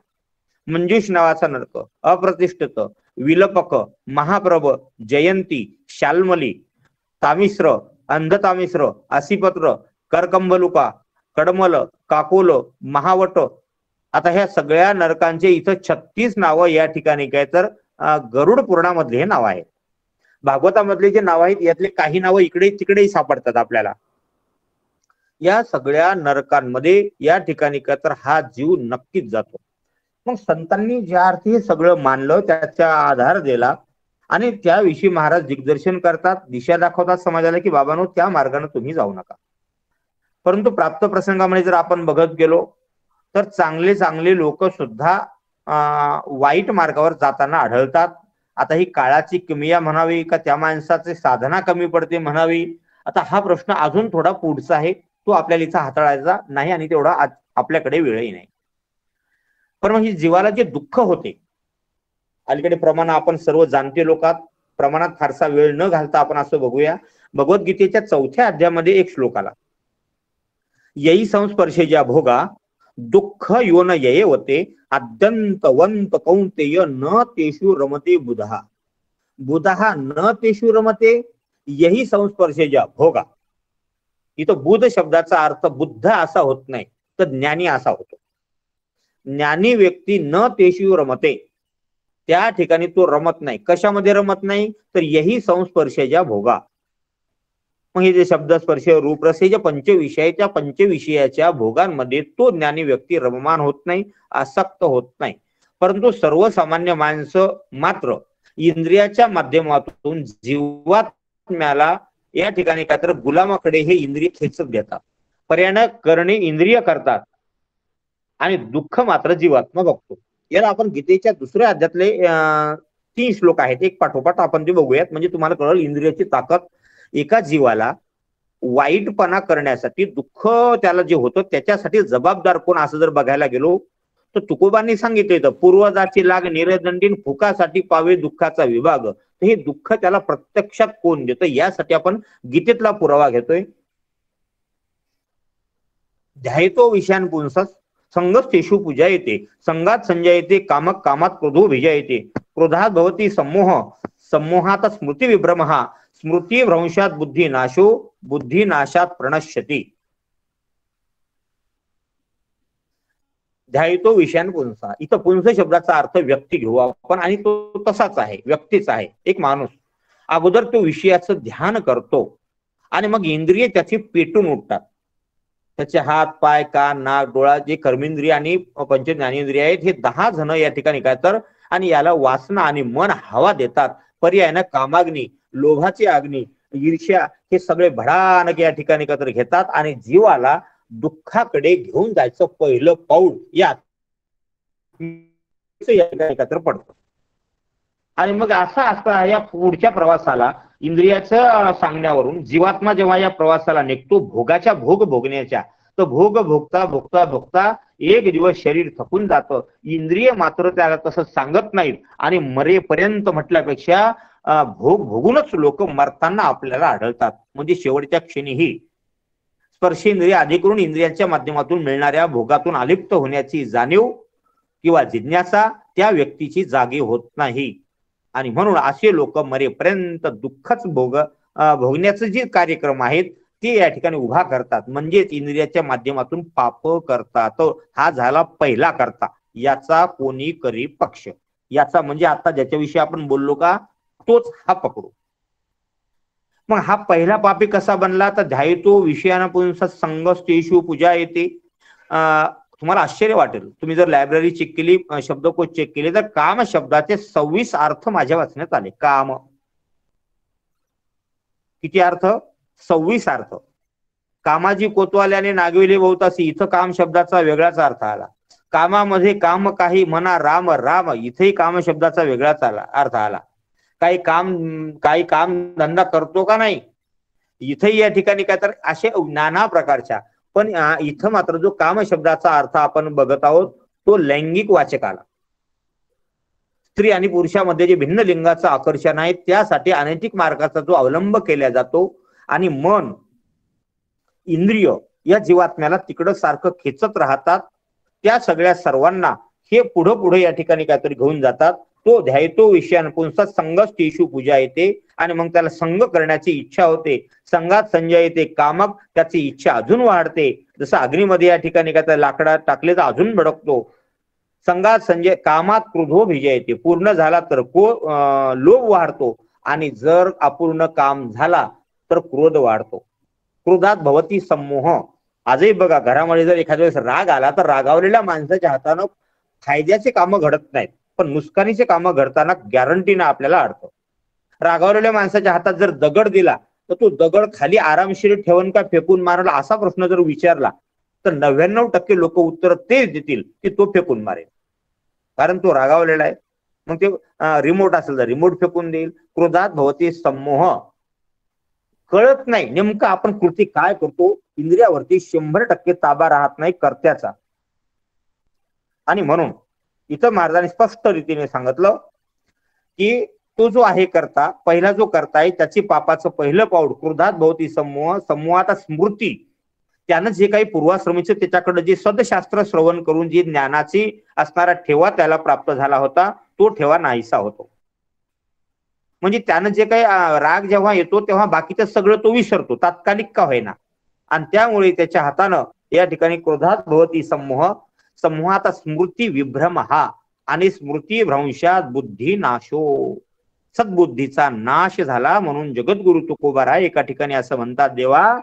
मंजूष नावाचा नरक, अप्रतिष्ठित, विलपक, महाप्रभ, जयंती, शाल्मली, तामिश्र, अंधतामिश्र, असिपत्र, करकंबलुका, कडमल, काकोल, महावट. आता ह्या सगळ्या नरकांचे इथं 36 नावं या ठिकाणी काय तर गरुड पुराणामधले हे नाव आहेत. भागवतामधले जे नाव आहेत यातले काही नावं इकडे तिकडेही सापडतात आपल्याला. या सगळ्या नरकांमध्ये या ठिकाणी काय तर हा जीव नक्कीच जातो. मग संतांनी ज्या अर्थी हे सगळं मानलं, त्याचा आधार दिला आणि त्याविषयी महाराज दिग्दर्शन करतात, दिशा दाखवतात समाजाला की बाबांनो त्या मार्गाने तुम्ही जाऊ नका. परंतु प्राप्त प्रसंगामध्ये जर आपण बघत गेलो तर चांगले चांगले लोक सुद्धा वाईट मार्गावर जाताना आढळतात. आता ही काळाची किमया म्हणावी का त्या माणसाची साधना कमी पडते म्हणावी, आता हा प्रश्न अजून थोडा पुढचा आहे, तो आपल्याला इथं हाताळायचा नाही आणि तेवढा आपल्याकडे वेळही नाही. पण मग ही जीवाला जे दुःख होते, अलीकडे प्रमाण आपण सर्व जाणते लोकात, प्रमाणात फारसा वेळ न घालता आपण असं बघूया. भगवद्गीतेच्या 4थ्या अध्यायामध्ये एक श्लोक आला, यई संस्पर्शेजा भोगा दुःख योन ये होते अद्यंतवंत कौंतेय न तेषु रमते बुधा. बुधा न तेषु रमते यही संस्पर्शेजा भोगा. इथं बुध शब्दाचा अर्थ बुद्ध असा होत नाही तर ज्ञानी असा होतो. ज्ञानी व्यक्ती न तेषु रमते, त्या ठिकाणी तो रमत नाही. कशामध्ये रमत नाही? तर यही संस्पर्शजा भोगा. मग हे जे शब्द स्पर्श रूप रस हे जे पंचविषयाच्या पंचविषयाच्या भोगांमध्ये तो ज्ञानी व्यक्ती रममान होत नाही, आसक्त होत नाही. परंतु सर्वसामान्य माणसं मात्र इंद्रियाच्या माध्यमातून जीवात्म्याला या ठिकाणी काय तर गुलामाकडे हे इंद्रिय खेचत देतात. पर्याय करणे इंद्रिय करतात आणि दुःख मात्र जीवात्मा बघतो. याला आपण गीतेच्या दुसऱ्या अध्यायातले 3 श्लोक आहेत, एक पाठोपाठ आपण ते बघूयात, म्हणजे तुम्हाला कळेल इंद्रियाची ताकद. एका जीवाला वाईटपणा करण्यासाठी, दुःख त्याला जे होतं त्याच्यासाठी जबाबदार कोण असं जर बघायला गेलो तर तुकोबांनी सांगितलं पूर्वजाची लाग निरदंडीन फुकासाठी पावे दुःखाचा विभाग. तर हे दुःख त्याला प्रत्यक्षात कोण देतं यासाठी आपण गीतेतला पुरावा घेतोय. ध्यायतो विषयान पुंसस संगस्तेषु पूजा येते, संगात संजय येते, कामक कामात क्रोधो भिजा येते, क्रोधात भवती सम्मोह, सम्मोहात स्मृती विभ्रम, स्मृती भ्रंशात बुद्धी नाशो, बुद्धी नाशात प्रणश्यती. ध्यायतो विषयान पुंसा. इथं पुंस शब्दाचा अर्थ व्यक्ती घेऊ आपण, आणि तो तसाच आहे, व्यक्तीच आहे, एक माणूस. अगोदर तो विषयाचं ध्यान करतो आणि मग इंद्रिय त्याची पेटून उठतात. त्याचे हात, पाय, कान, नाक, डोळा जे कर्मेंद्रिय आणि पंच ज्ञानेंद्रिय आहेत हे 10 जण या ठिकाणी काय तर, आणि याला वासना आणि मन हवा देतात. पर्यायानं कामाग्नी, लोभाची अग्नी, ईर्ष्या हे सगळे भडानक या ठिकाणी काय तर घेतात आणि जीवाला दुःखाकडे घेऊन जायचं पहिलं पाऊल या ठिकाणी काय तर पडतं. आणि मग असा असता या पुढच्या प्रवासाला इंद्रियाचं सांगण्यावरून जीवात्मा जेव्हा या प्रवासाला निघतो भोगाच्या भोग भोगण्याच्या, तर भोग भोगता भोगता भोगता एक दिवस शरीर थकून जातं. इंद्रिय मात्र त्याला तसं सांगत नाहीत आणि मरेपर्यंत म्हटल्यापेक्षा भोग भोगूनच लोक मरताना आपल्याला आढळतात. म्हणजे शेवटच्या क्षणीही स्पर्शेंद्रिय अधिकरून इंद्रियांच्या माध्यमातून मिळणाऱ्या भोगातून अलिप्त होण्याची जाणीव किंवा जिज्ञासा त्या व्यक्तीची जागी होत नाही. आणि म्हणून असे लोक मरेपर्यंत दुःखच भोगण्याचे जे कार्यक्रम आहेत ते या ठिकाणी उभा करतात. म्हणजेच इंद्रियाच्या माध्यमातून पाप करतात. हा झाला पहिला करता, याचा कोणी करी पक्ष. याचा म्हणजे आता ज्याच्याविषयी आपण बोललो का तोच हा पकडू. मग हा पहिला पापी कसा बनला? तर ध्यायतो विषयान पुंस संगस्तेषु पूजा येते. तुम्हाला आश्चर्य वाटेल, तुम्ही जर लायब्ररी चेक केली, शब्दकोश चेक केले, तर काम शब्दाचे 26 अर्थ माझ्या वाचण्यात आले. काम किती अर्थ? 26 अर्थ. कामाजी कोतवाल्याने नागविले बहुतासी, इथं काम शब्दाचा वेगळाच अर्थ आला. कामामध्ये काम काही म्हणा राम राम, इथेही काम शब्दाचा वेगळाच अर्थ आला. काही काम धंदा करतो का नाही, इथेही या ठिकाणी काय तर असे नाना प्रकारच्या. पण इथं मात्र जो काम शब्दाचा अर्थ आपण बघत आहोत तो लैंगिक वाचक आला. स्त्री आणि पुरुषामध्ये जे भिन्न लिंगाचं आकर्षण आहे त्यासाठी अनैतिक मार्गाचा जो अवलंब केला जातो आणि मन इंद्रिय या जीवात्म्याला तिकडं सारखं खेचत राहतात, त्या सगळ्या सर्वांना हे पुढं पुढे या ठिकाणी काहीतरी घेऊन जातात. तो ध्यायतो विषयान पुंसा संगस्तेषु पूजा येते आणि मग त्याला संग करण्याची इच्छा होते. संगात संजय येते, कामक त्याची इच्छा अजून वाढते. जसं अग्नीमध्ये या ठिकाणी काय लाकडा टाकले तर अजून भडकतो. संगात संजय, कामात क्रोधो भिजा येते, पूर्ण झाला तर लोभ वाढतो आणि जर अपूर्ण काम झाला तर क्रोध वाढतो. क्रोधात भवती सम्मोह. आजही बघा घरामध्ये जर एखाद्या वेळेस राग आला तर रागावलेल्या माणसाच्या हातानं फायद्याचे कामं घडत नाहीत, पण नुकसानीचे कामं घडताना गॅरंटीनं आपल्याला अडतं. रागावलेल्या माणसाच्या हातात जर दगड दिला तर तो दगड खाली आरामशीर ठेवून का फेकून मारला असा प्रश्न जर विचारला तर 99% लोक उत्तर तेच देतील की तो फेकून मारेल, कारण तो रागावलेला आहे. मग ते रिमोट असेल तर रिमोट फेकून देईल. क्रोधात भवती सम्मोह. कळत नाही नेमकं आपण कृती काय करतो, इंद्रियावरती 100% ताबा राहत नाही कर्त्याचा. आणि म्हणून इथं महाराजांनी स्पष्ट रीतीने सांगितलं की तो जो आहे करता, पहिला जो करता आहे त्याची पापाचं पहिलं पाऊल क्रोधात भवती सम्मोह, सम्मोहात स्मृती. त्यानं जे काही पूर्वाश्रमीचं त्याच्याकडे जे सदशास्त्र श्रवण करून जी ज्ञानाची असणारा ठेवा त्याला प्राप्त झाला होता तो ठेवा नाहीसा होतो. म्हणजे त्यानं जे काही राग जेव्हा येतो तेव्हा बाकीचं सगळं तो विसरतो, तात्कालिक का होईना. आणि त्यामुळे त्याच्या हातानं या ठिकाणी क्रोधात भवती सम्मोह, सम्मोहात स्मृती विभ्रम. हा आणि स्मृती भ्रंशात बुद्धी नाशो, सद्बुद्धीचा नाश झाला. म्हणून जगद्गुरु तुकोबाराय एका ठिकाणी असं म्हणतात, देवा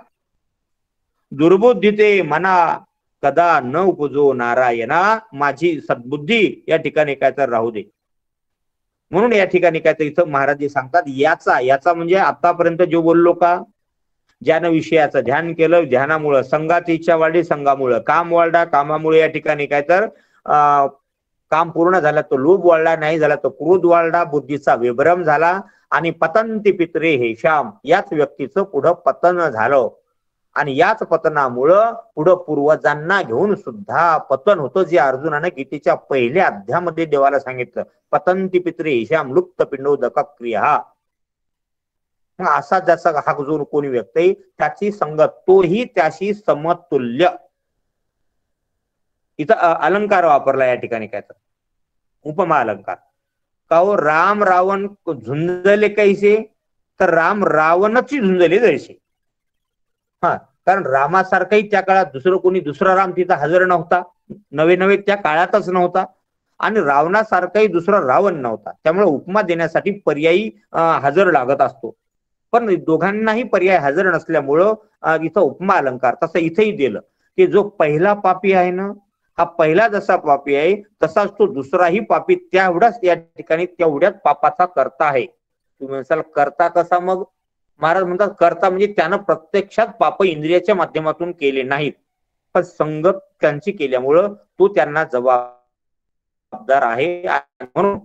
दुर्बुद्धी ते मना कदा न उपजो नारायणा, माझी सद्बुद्धी या ठिकाणी काय तर राहू दे. म्हणून या ठिकाणी काय तर इथं महाराज सांगतात, याचा म्हणजे आतापर्यंत जो बोललो का, ज्यानं विषयाचं ध्यान केलं, ध्यानामुळं संगात इच्छा वाढली, संघामुळं काम वाढला, कामामुळे या ठिकाणी काय तर काम पूर्ण झालं तो लोभ वाढला, नाही झाला तो क्रोध वाढला, बुद्धीचा विभ्रम झाला आणि पतंती पित्रे हे श्याम, याच व्यक्तीचं पुढं पतन झालं. आणि याच पतनामुळं पुढं पूर्वजांना घेऊन सुद्धा पतन होतं, जे अर्जुनानं गीतेच्या पहिल्या अध्यायामध्ये देवाला सांगितलं, पतंती पित्रे हे श्याम लुप्त पिंडोदक क्रिया. मग असा ज्याचा हा जो कोणी व्यक्ती, त्याची संगत तोही त्याशी समतुल्य. इथं अलंकार वापरला या ठिकाणी काय तर उपमा अलंकार. का हो, राम रावण झुंजले कैसे, तर राम रावणची झुंजले जैसे. हा, कारण रामासारखाही त्या काळात दुसरा राम तिथं हजर नव्हता, नवे त्या काळातच नव्हता, आणि रावणासारखाही दुसरा रावण नव्हता. त्यामुळे उपमा देण्यासाठी पर्यायी हजर लागत असतो. पण दोघांनाही पर्याय हजर नसल्यामुळं इथं उपमा अलंकार. तसं इथेही दिलं की जो पहिला पापी आहे ना, हा पहिला जसा पापी आहे तसाच तो दुसराही पापी तेवढाच या ठिकाणी तेवढ्याच पापाचा करता आहे. तुम्ही म्हणाल करता कसा, मग महाराज म्हणतात करता म्हणजे त्यानं प्रत्यक्षात पाप इंद्रियाच्या माध्यमातून केले नाहीत, पण संगत त्यांची केल्यामुळं तो त्यांना जबाबदार आहे. म्हणून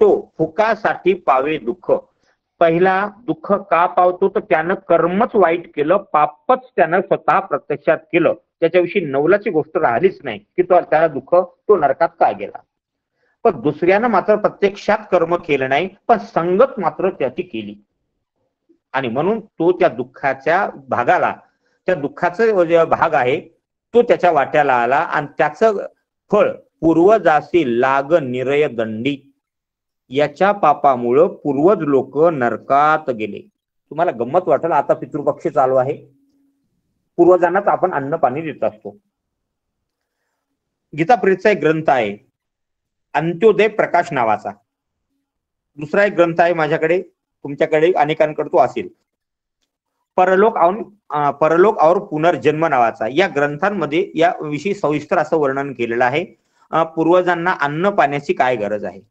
तो फुकासाठी पावे दुःख. पहिला दुःख का पावतो, तर त्यानं कर्मच वाईट केलं, पापच त्यानं स्वतः प्रत्यक्षात केलं, त्याच्याविषयी नवलाची गोष्ट राहिलीच नाही की तो त्याला दुःख, तो नरकात का गेला. पण दुसऱ्यानं मात्र प्रत्यक्षात कर्म केलं नाही, पण संगत मात्र त्याची केली, आणि म्हणून तो त्या दुःखाच्या भागाला, त्या दुःखाचा जो भाग आहे तो त्याच्या वाट्याला आला, आणि त्याचं फळ पूर्वजासी लाग निरय दंडी. याच्या पापामुळं पूर्वज लोक नरकात गेले. तुम्हाला गंमत वाटेल, आता पितृपक्ष चालू आहे, पूर्वजांनाच आपण अन्न पाणी देत असतो. गीताप्रीतचा एक ग्रंथ आहे अंत्योदय प्रकाश नावाचा. दुसरा एक ग्रंथ आहे माझ्याकडे, तुमच्याकडे अनेकांकडे तो असेल, परलोक और पुनर्जन्म नावाचा. या ग्रंथांमध्ये या विषयी सविस्तर असं वर्णन केलेलं आहे. पूर्वजांना अन्न पाण्याची काय गरज आहे,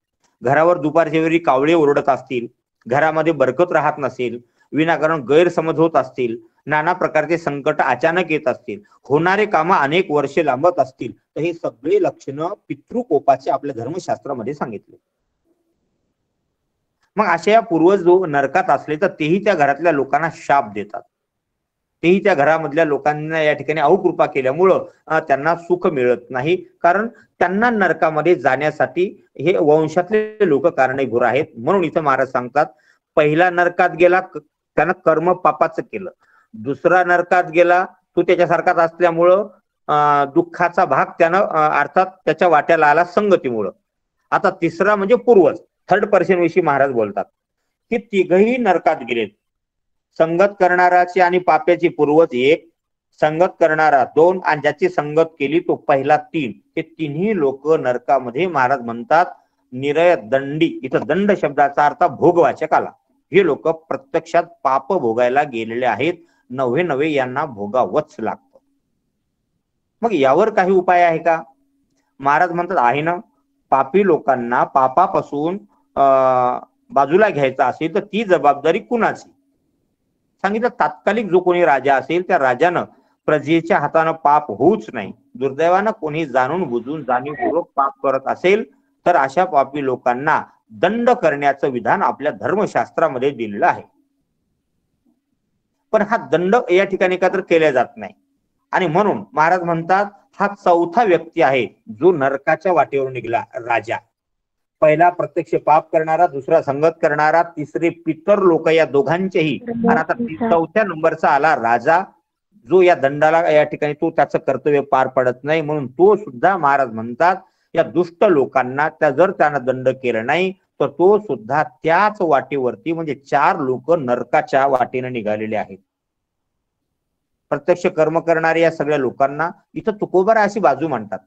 घरावर दुपारच्या वेळी कावळे ओरडत असतील, घरामध्ये बरकत राहत नसेल, विनाकारण गैरसमज होत असतील, नाना प्रकारचे संकट अचानक येत असतील, होणारे काम अनेक वर्षे लांबत असतील, तर हे सगळे लक्षणं पितृकोपाचे आपल्या धर्मशास्त्रामध्ये सांगितले. मग अशा या पूर्वज जो नरकात असले तर तेही त्या घरातल्या लोकांना शाप देतात, तेही त्या घरामधल्या लोकांना या ठिकाणी अवकृपा केल्यामुळं त्यांना सुख मिळत नाही, कारण त्यांना नरकामध्ये जाण्यासाठी हे वंशातले लोक कारणीभूत आहेत. म्हणून इथं महाराज सांगतात, पहिला नरकात गेला त्यानं कर्म पापाचं केलं, दुसरा नरकात गेला तो त्याच्यासारखाच असल्यामुळं दुःखाचा भाग त्यानं अर्थात त्याच्या वाट्याला आला संगतीमुळं. आता तिसरा म्हणजे पूर्वज, थर्ड पर्सन विषयी महाराज बोलतात की तिघही नरकात गेलेत. संगत करणाराची आणि पाप्याची पूर्वज एक, संगत करणारा दोन, आणि ज्याची संगत केली तो पहिला तीन. हे तिन्ही लोक नरकामध्ये महाराज म्हणतात निरय दंडी. इथं दंड शब्दाचा अर्थ भोगवाचक आला. हे लोक प्रत्यक्षात पाप भोगायला गेलेले आहेत, नवे यांना भोगावंच लागतं. मग यावर काही उपाय आहे का? महाराज म्हणतात आहे ना. पापी लोकांना पापापासून बाजूला घ्यायचा असेल तर ती जबाबदारी कुणाची? सांगितलं तात्कालिक जो कोणी राजा असेल त्या राजानं प्रजेच्या हातानं पाप होऊच नाही. दुर्दैवानं कोणी जाणून बुजून जाणीवपूर्वक पाप करत असेल तर अशा पापी लोकांना दंड करण्याचं विधान आपल्या धर्मशास्त्रामध्ये दिलेलं आहे. पण हा दंड या ठिकाणी का तर केला जात नाही, आणि म्हणून महाराज म्हणतात हा चौथा व्यक्ती आहे जो नरकाच्या वाटेवर निघाला. राजा पहिला प्रत्यक्ष पाप करणारा, दुसरा संगत करणारा, तिसरे पितर लोक, या दोघांचेही, आणि आता चौथ्या नंबरचा आला राजा, जो या दंडाला या ठिकाणी तो त्याचं कर्तव्य पार पडत नाही. म्हणून तो सुद्धा महाराज म्हणतात या दुष्ट लोकांना जर त्यानं दंड केला नाही तर तो सुद्धा त्याच वाटेवरती, म्हणजे चार लोक नरकाच्या वाटेने निघालेले आहेत. प्रत्यक्ष कर्म करणारे या सगळ्या लोकांना इथं तुकोबारा अशी बाजू म्हणतात.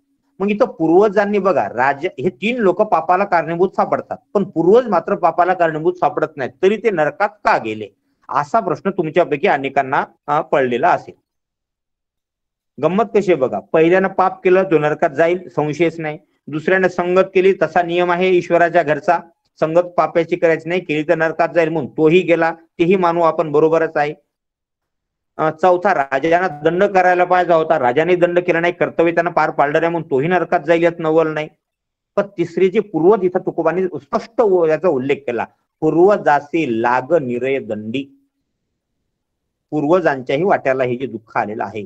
मग इथं पूर्वजांनी बघा, राजा हे 3 लोक पापाला कारणीभूत सापडतात, पण पूर्वज मात्र पापाला कारणीभूत सापडत नाहीत, तरी ते नरकात का गेले, असा प्रश्न तुमच्यापैकी अनेकांना पडलेला असेल. गंमत कशी बघा, पहिल्यानं पाप केलं तो नरकात जाईल, संशयच नाही. दुसऱ्यानं संगत केली, तसा नियम आहे ईश्वराच्या घरचा, संगत पापाची करायची नाही, केली तर नरकात जाईल म्हणून तोही गेला, तेही मानू आपण, बरोबरच आहे. चौथा, राजाने दंड करायला पाहिजे होता, राजाने दंड केला नाही, कर्तव्य त्यानं पार पाडलं नाही म्हणून तोही नरकात जाईल, यात नवल नाही. पण तिसरी जी पूर्वज, इथं तुकोबांनी स्पष्ट याचा उल्लेख केला, पूर्वजासी लाग निरय दंडी. पूर्वजांच्याही वाट्याला हे जे दुःख आलेलं आहे,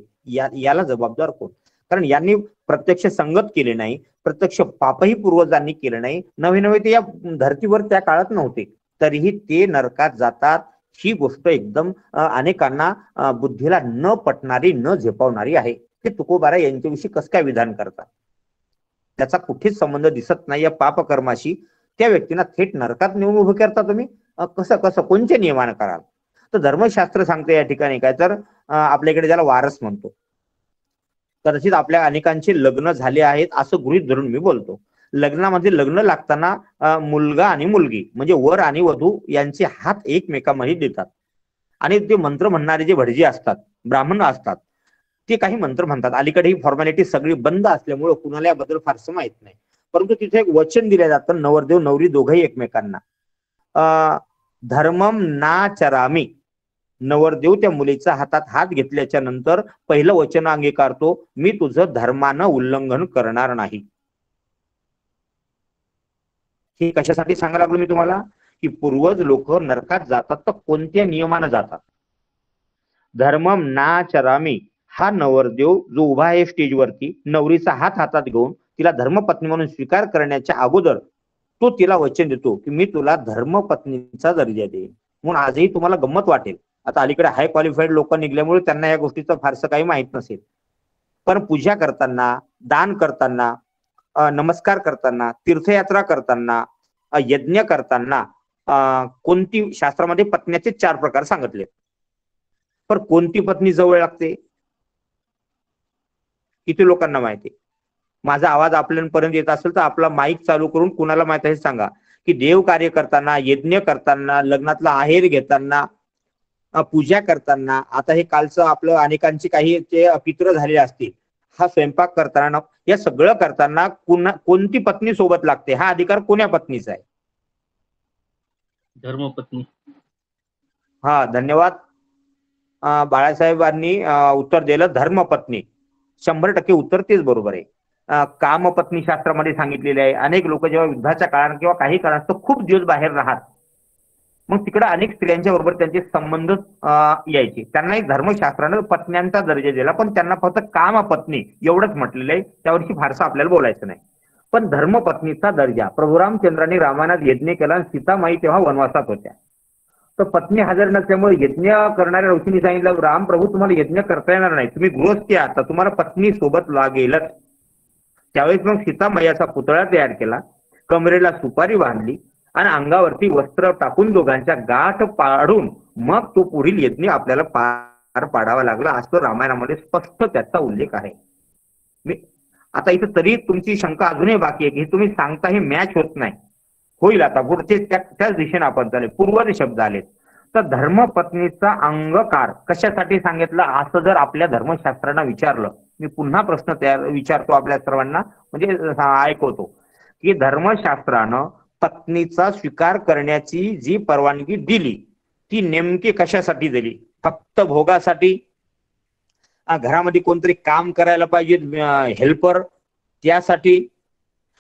याला जबाबदार कोण? कारण यांनी प्रत्यक्ष संगत केली नाही, प्रत्यक्ष पापही पूर्वजांनी केलं नाही, नवे नवे ते या धर्तीवर त्या काळात नव्हते, तरीही ते नरकात जातात. ही गोष्ट एकदम अनेकांना बुद्धीला न पटणारी, न झेपावणारी आहे. ते तुकोबाराय यांच्याविषयी कसं काय विधान करतात, त्याचा कुठेच संबंध दिसत नाही या पापकर्माशी. त्या व्यक्तींना थेट नरकात नेऊन उभं करता तुम्ही, कसं कसं कोणत्या नियमानं कराल? तर धर्मशास्त्र सांगते या ठिकाणी काय, तर आपल्याकडे ज्याला वारस म्हणतो, कदाचित आपल्या अनेकांचे लग्न झाले आहेत असं गृहीत धरून मी बोलतो. लग्नामध्ये लग्न लागताना मुलगा आणि मुलगी म्हणजे वर आणि वधू यांचे हात एकमेकांमध्ये देतात, आणि ते मंत्र म्हणणारे जे भटजी असतात, ब्राह्मण असतात, ते काही मंत्र म्हणतात. अलीकडे ही फॉर्मॅलिटी सगळी बंद असल्यामुळे कुणाला याबद्दल फारसं माहित नाही, परंतु तिथे एक वचन दिलं जातं नवरदेव नवरी दोघंही एकमेकांना. धर्मम नाचरामी, नवरदेव त्या मुलीचा हातात हात घेतल्याच्या नंतर पहिलं वचन अंगीकारतो, मी तुझं धर्मानं उल्लंघन करणार नाही. हे कशासाठी सांगायला लागलो मी तुम्हाला, की पूर्वज लोक नरकात जातात तर कोणत्या नियमानं जातात. धर्मम नाचरामी, हा नवरदेव जो उभा आहे स्टेजवरती, नवरीचा हात हातात घेऊन तिला धर्मपत्नी म्हणून स्वीकार करण्याच्या अगोदर तो तिला वचन देतो की मी तुला धर्मपत्नीचा दर्जा देईन. म्हणून आजही तुम्हाला गंमत वाटेल, आता अलीकडे हाय क्वालिफाईड लोक निघल्यामुळे त्यांना या गोष्टीचं फारसं काही माहित नसेल, पण पूजा करताना, दान करताना, नमस्कार करताना, तीर्थयात्रा करताना, यज्ञ करताना कोणती शास्त्रामध्ये पत्न्याचे 4 प्रकार सांगितले, पण कोणती पत्नी जवळ लागते किती लोकांना माहिती? माझा आवाज आपल्यापर्यंत येत असेल तर आपला माईक चालू करून कुणाला माहिती आहे सांगा, की देव कार्य करताना, यज्ञ करताना, लग्नातला आहेर घेताना, पूजा करताना, आता हे कालचं आपलं अनेकांची काही ते पित्र झालेले असतील, हा स्वयंपाक करताना, या सगळं करताना कोणती पत्नी सोबत लागते, हा अधिकार कोण्या पत्नीचा आहे?
धर्मपत्नी.
हा, धन्यवाद. बाळासाहेबांनी उत्तर दिलं धर्मपत्नी. 100% उत्तर तेच बरोबर आहे. कामपत्नी शास्त्रामध्ये सांगितलेले आहे. अनेक लोक जेव्हा युद्धाच्या काळात किंवा काही काळात खूप दिवस बाहेर राहत, मग तिकडे अनेक स्त्रियांच्या बरोबर त्यांचे संबंध यायचे, त्यांना एक धर्मशास्त्रानं पत्न्यांचा दर्जा दिला, पण त्यांना फक्त कामपत्नी एवढंच म्हटलेलं आहे, त्यावरची फारसं आपल्याला बोलायचं नाही. पण धर्मपत्नीचा दर्जा, प्रभू रामचंद्रांनी रामायणात यज्ञ केला, सीतामाई तेव्हा वनवासात होत्या, तर पत्नी हजर नसल्यामुळे यज्ञ करणाऱ्या ऋषींनी सांगितलं, राम प्रभू तुम्हाला यज्ञ करता येणार नाही, तुम्ही गृहस्थी आहात, तर तुम्हाला पत्नी सोबत लागेलच. त्यावेळेस मग सीतामाईचा पुतळा तयार केला, कमरेला सुपारी बांधली आणि अंगावरती वस्त्र टाकून दोघांच्या गाठ पाडून मग तो पुढील यज्ञ आपल्याला पार पाडावा लागला, असं रामायणामध्ये स्पष्ट त्याचा उल्लेख आहे. मी आता इथं तरी तुमची शंका अजूनही बाकी आहे की तुम्ही सांगता हे मॅच होत नाही, होईल आता पुढचे त्याच दिशेने आपण चालेल. पूर्वज शब्द आलेत, तर धर्मपत्नीचा अंगकार कशासाठी सांगितलं असं जर आपल्या धर्मशास्त्रांना विचारलं, मी पुन्हा प्रश्न विचारतो आपल्या सर्वांना, म्हणजे ऐकवतो की धर्मशास्त्रानं पत्नीचा स्वीकार करण्याची जी परवानगी दिली ती नेमकी कशासाठी दिली? फक्त भोगासाठी? घरामध्ये कोणतरी काम करायला पाहिजे, हेल्पर, त्यासाठी?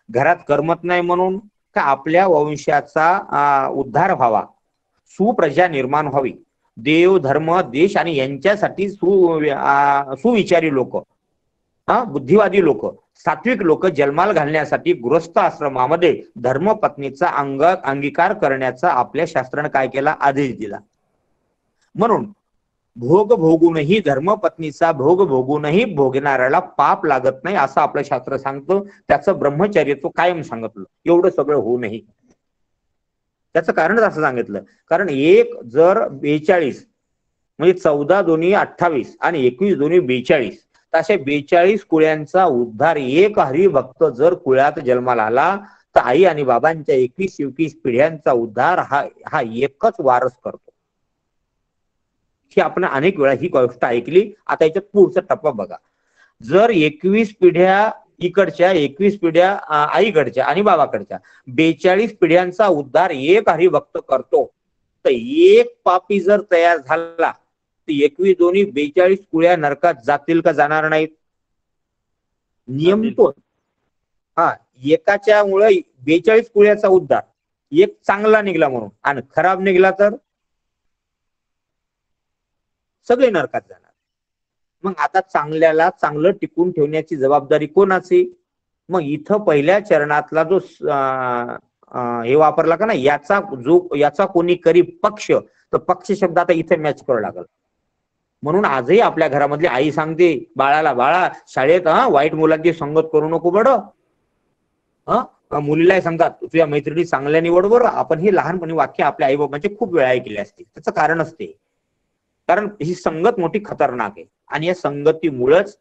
घरात करमत नाही म्हणून? का आपल्या वंशाचा उद्धार व्हावा, सुप्रजा निर्माण व्हावी, देव धर्म देश आणि यांच्यासाठी सुविचारी लोक, बुद्धिवादी लोक, सात्विक लोक जन्माला घालण्यासाठी गृहस्थ आश्रमामध्ये धर्मपत्नीचा अंगीकार करण्याचा आपल्या शास्त्राने काय केला? आदेश दिला. म्हणून भोग भोगूनही, धर्मपत्नीचा भोग भोगूनही भोगणाऱ्याला पाप लागत नाही असं आपलं शास्त्र सांगतं. त्याचं ब्रह्मचर्य तो कायम सांगितलं, एवढं सगळं होऊनही. त्याचं कारणच असं सांगितलं, कारण 1 जर 42 म्हणजे 14 दोन्ही 28 आणि 21 दोन्ही 42, तसे 42 कुळ्यांचा उद्धार एक हरिभक्त जर कुळात जन्माला आला तर आई आणि बाबांच्या 21 पिढ्यांचा उद्धार हा एकच वारस करतो. ही आपण अनेक वेळा ही गोष्ट ऐकली. आता याच्यात पुढचा टप्पा बघा. जर 21 पिढ्या इकडच्या, 21 पिढ्या आईकडच्या आणि बाबाकडच्या 42 पिढ्यांचा उद्धार एक हरिभक्त करतो, तर एक पापी जर तयार झाला तर 21 दोन्ही 42 कुळ्या नरकात जातील का जाणार नाहीत? नियम तो. हा, एकाच्या मुळे 42 कुळ्याचा उद्धार, एक चांगला निघला म्हणून, आणि खराब निघला तर सगळे नरकात जाणार. मग आता चांगल्याला चांगलं टिकून ठेवण्याची जबाबदारी कोणाची? मग इथं पहिल्या चरणातला जो हे वापरला का ना, याचा कोणी करी पक्ष, तर पक्ष शब्द आता इथे मॅच करावं लागल. म्हणून आजही आपल्या घरामधली आई सांगते बाळाला, बाळा शाळेत वाईट मुलांची संगत करू नको बरं. मुलीलाही सांगतात तुझ्या मैत्रिणी चांगल्या निवड बरं. आपण ही लहानपणी वाक्य आपल्या आई बाबांचे खूप वेळा ऐकले असते. त्याचं कारण असते, कारण ही संगत मोठी खतरनाक आहे, आणि या संगतीमुळेच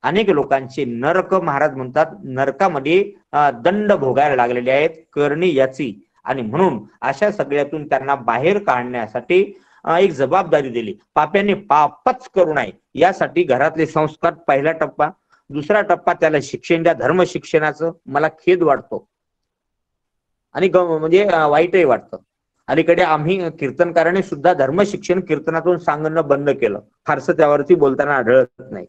अनेक लोकांचे नरक, महाराज म्हणतात नरकामध्ये दंड भोगायला लागलेले आहेत, करणी याची. आणि म्हणून अशा सगळ्यातून त्यांना बाहेर काढण्यासाठी एक जबाबदारी दिली. पाप्याने पापच करू नये यासाठी घरातले संस्कार पहिला टप्पा. दुसरा टप्पा त्याला शिक्षण द्या, धर्म शिक्षणाचं. मला खेद वाटतो आणि म्हणजे वाईटही वाटतं. अलीकडे आम्ही कीर्तनकाराने सुद्धा धर्म शिक्षण कीर्तनातून सांगणं बंद केलं, फारसं त्यावरती बोलताना आढळत नाही.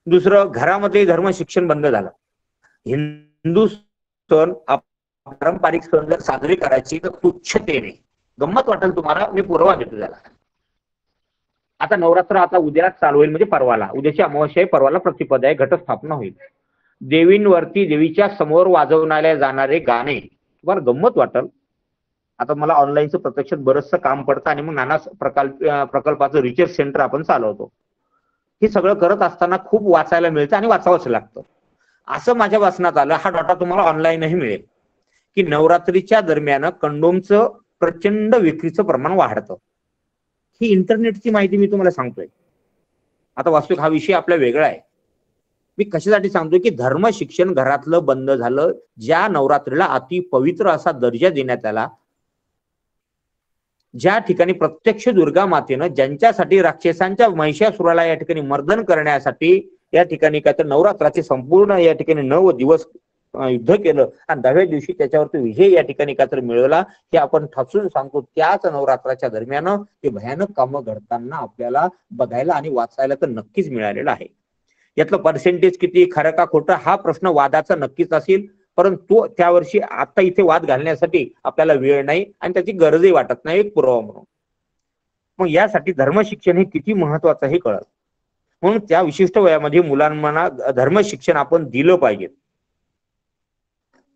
दुसरं, घरामध्ये धर्म शिक्षण बंद झालं. हिंदू सण, पारंपरिक सण जर साजरी करायची तर तुच्छतेने, गंमत वाटेल तुम्हाला, मी पुरावा देतो त्याला. आता नवरात्र आता उद्या चालू होईल, म्हणजे परवाला, उद्याची अमावस्या आहे, परवाला प्रतिपदा आहे, घटस्थापना होईल. देवींवरती, देवीच्या समोर वाजवण्याला जाणारे गाणे तुम्हाला गंमत वाटेल. आता मला ऑनलाईनचं प्रत्यक्षात बरंचसं काम पडतं, आणि मग नाना प्रकल्पाचं रिसर्च सेंटर आपण चालवतो. हे सगळं करत असताना खूप वाचायला मिळतं आणि वाचावंच लागतं. असं माझ्या वाचनात आलं, हा डाटा तुम्हाला ऑनलाईनही मिळेल, की नवरात्रीच्या दरम्यान कंडोमचं प्रचंड विक्रीचं प्रमाण वाढतं. ही इंटरनेटची माहिती मी तुम्हाला सांगतोय. आता वास्तविक हा विषय आपला वेगळा आहे. मी कशासाठी सांगतोय की धर्म शिक्षण घरातलं बंद झालं. ज्या नवरात्रीला अति पवित्र असा दर्जा देण्यात आला, ज्या ठिकाणी प्रत्यक्ष दुर्गा मातेनं ज्यांच्यासाठी राक्षसांच्या महिषासुराला या ठिकाणी मर्दन करण्यासाठी या ठिकाणी काय तर नवरात्राचे संपूर्ण या ठिकाणी 9 दिवस युद्ध केलं, आणि 10व्या दिवशी त्याच्यावरती विजय या ठिकाणी काय तर मिळवला, हे आपण ठासून सांगतो. त्याच नवरात्राच्या दरम्यान ते भयानक कामं घडताना आपल्याला बघायला आणि वाचायला तर नक्कीच मिळालेलं आहे. यातलं पर्सेंटेज किती, खरं का खोटं, हा प्रश्न वादाचा नक्कीच असेल, परंतु त्या वर्षी आता इथे वाद घालण्यासाठी आपल्याला वेळ नाही आणि त्याची गरजही वाटत नाही, एक पुरावा म्हणून. मग यासाठी धर्म शिक्षण हे किती महत्वाचं हे कळत. म्हणून त्या विशिष्ट वयामध्ये मुलांना धर्म शिक्षण आपण दिलं पाहिजे,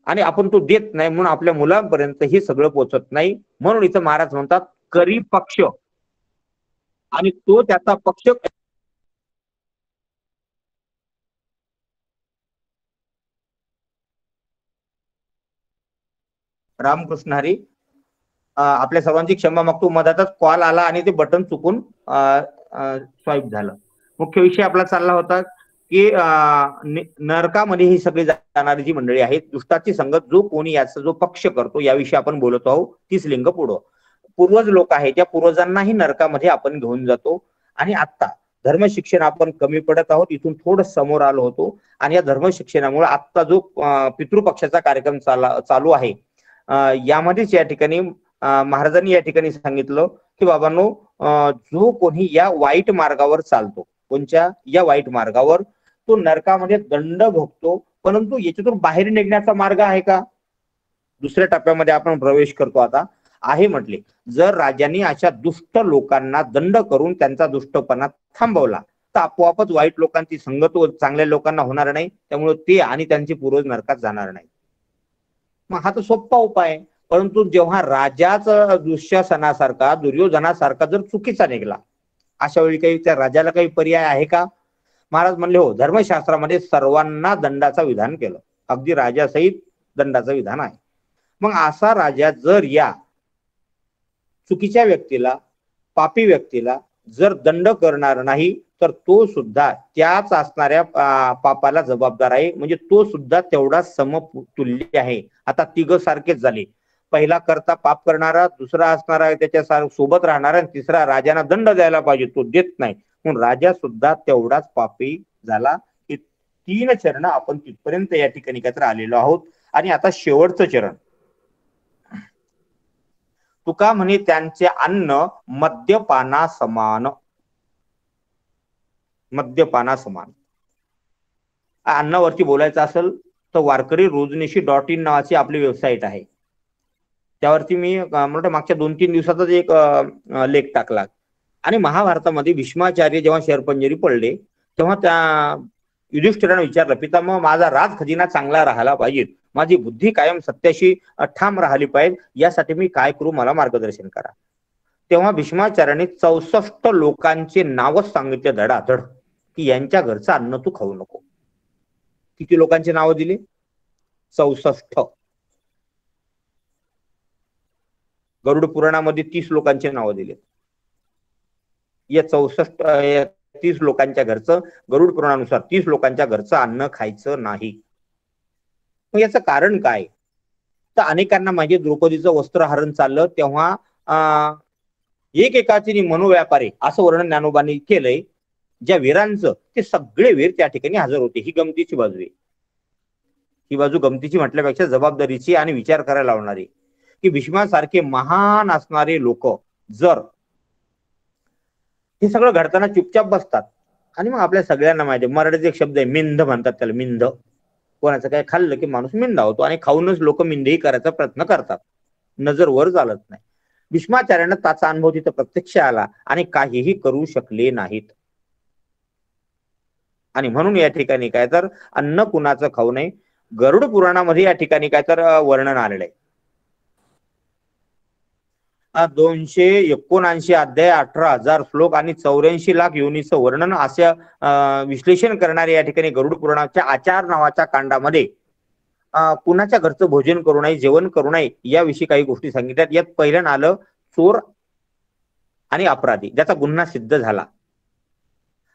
आणि आपण तो देत नाही म्हणून आपल्या मुलांपर्यंत हे सगळं पोहोचत नाही. म्हणून इथं महाराज म्हणतात करी पक्ष, आणि तो त्याचा पक्ष रामकृष्ण हरी. आपल्या सर्वांची क्षमा मागतो, मधातच कॉल आला आणि ते बटन चुकून स्वाईप झालं. मुख्य विषय आपला चालला होता की नरकामध्ये ही सगळी जाणारी जी मंडळी आहेत, दुष्टाची संगत, जो कोणी याचा जो पक्ष करतो, याविषयी आपण बोलत आहोत. 30 लिंग पुढं पूर्वज लोक आहेत, त्या पूर्वजांनाही नरकामध्ये आपण घेऊन जातो. आणि आता धर्म शिक्षण आपण कमी पडत आहोत, इथून थोडं समोर आलो होतो. आणि या धर्म शिक्षणामुळे आता जो पितृपक्षाचा कार्यक्रम चालू आहे, यामध्येच या ठिकाणी महाराजांनी या ठिकाणी सांगितलं की बाबांनो, जो कोणी या वाईट मार्गावर चालतो, कोणत्या या वाईट मार्गावर, तो नरकामध्ये दंड भोगतो. परंतु याच्यातून बाहेर निघण्याचा मार्ग आहे का? दुसऱ्या टप्प्यामध्ये आपण प्रवेश करतो आता. आहे म्हटले, जर राजांनी अशा दुष्ट लोकांना दंड करून त्यांचा दुष्टपणा थांबवला तर आपोआपच वाईट लोकांची संगत चांगल्या लोकांना होणार नाही, त्यामुळे ते आणि त्यांचे पूर्वज नरकात जाणार नाही. मग हा तर सोपा उपाय आहे. परंतु जेव्हा राजाच दुःशासनासारखा, दुर्योधनासारखा जर चुकीचा निघाला, अशा वेळी काही त्या राजाला काही पर्याय आहे का? महाराज म्हणले हो, धर्मशास्त्रामध्ये सर्वांना दंडाचं विधान केलं, अगदी राजासहित दंडाचं विधान आहे. मग असा राजा जर या चुकीच्या व्यक्तीला, पापी व्यक्तीला जर दंड करणार नाही, तर तो सुद्धा त्याच असणाऱ्या पापाला जबाबदार आहे. म्हणजे तो सुद्धा तेवढा समतुल्य आहे. आता तिघ सारखेच झाले. पहिला करता पाप करणारा, दुसरा असणारा त्याच्या सोबत राहणारा, आणि तिसरा राजांना दंड द्यायला पाहिजे तो देत नाही, म्हणून राजा सुद्धा तेवढाच पापी झाला. हे 3 चरण आपण तिथपर्यंत या ठिकाणी काहीतरी आलेलो आहोत. आणि आता शेवटचं चरण, तुका म्हणे त्यांचे अन्न मद्यपाना समान. मद्यपाना समान अन्नावरती बोलायचं असेल तर वारकरी रोजनिशी.in नावाची आपली वेबसाईट आहे. त्यावरती मी म्हणतो मागच्या 2-3 दिवसातच एक लेख टाकला. आणि महाभारतामध्ये भीष्माचार्य जेव्हा शरपंजरी पडले तेव्हा त्या युधिष्ठिराने विचारलं, पितामह माझा राज खजिना चांगला राहायला पाहिजे, माझी बुद्धी कायम सत्याशी ठाम राहिली पाहिजे, यासाठी मी काय करू, मला मार्गदर्शन करा. तेव्हा भीष्माचार्याने 64 लोकांचे नावच सांगितले धडाधड, की यांच्या घरचं अन्न तू खाऊ नको. किती लोकांचे नाव दिले? 64. गरुड पुराणामध्ये 30 लोकांचे नाव दिले. या 30 लोकांच्या घरचं, गरुड पुराणानुसार 30 लोकांच्या घरचं अन्न खायचं नाही. मग याचं कारण काय? तर अनेकांना माहिती, द्रौपदीचं वस्त्रहरण चाललं तेव्हा एकाची मनोव्यापारी असं वर्णन ज्ञानोबांनी केलंय. ज्या वीरांचं ते सगळे वीर त्या ठिकाणी हजर होते. ही गमतीची बाजू आहे. ही बाजू गमतीची म्हटल्यापेक्षा जबाबदारीची आणि विचार करायला लावणारी, की भीष्मासारखे महान असणारे लोक जर हे सगळं घडताना चुपचाप बसतात, आणि मग आपल्या सगळ्यांना माहिती आहे, मराठीत एक शब्द आहे मिंध म्हणतात त्याला, मिंध. कोणाचं काय खाल्लं की माणूस मिंधा होतो, आणि खाऊनच लोक मिंधही करायचा प्रयत्न करतात. नजर वर चालत नाही. भीष्माचार्यांना त्याचा अनुभव तिथं प्रत्यक्ष आला आणि काहीही करू शकले नाहीत. आणि म्हणून या ठिकाणी काय तर अन्न कुणाचं खाऊ नये. गरुड पुराणामध्ये या ठिकाणी काय तर वर्णन आलेलं आहे. 279 अध्याय, 18,000 श्लोक आणि 84 लाख योनीचं वर्णन असं विश्लेषण करणारे या ठिकाणी गरुड पुराणाच्या आचार नावाच्या कांडामध्ये कुणाच्या घरचं भोजन करू नये, जेवण करू नये याविषयी काही गोष्टी सांगितल्यात. यात पहिल्यानं आलं चोर आणि अपराधी, ज्याचा गुन्हा सिद्ध झाला,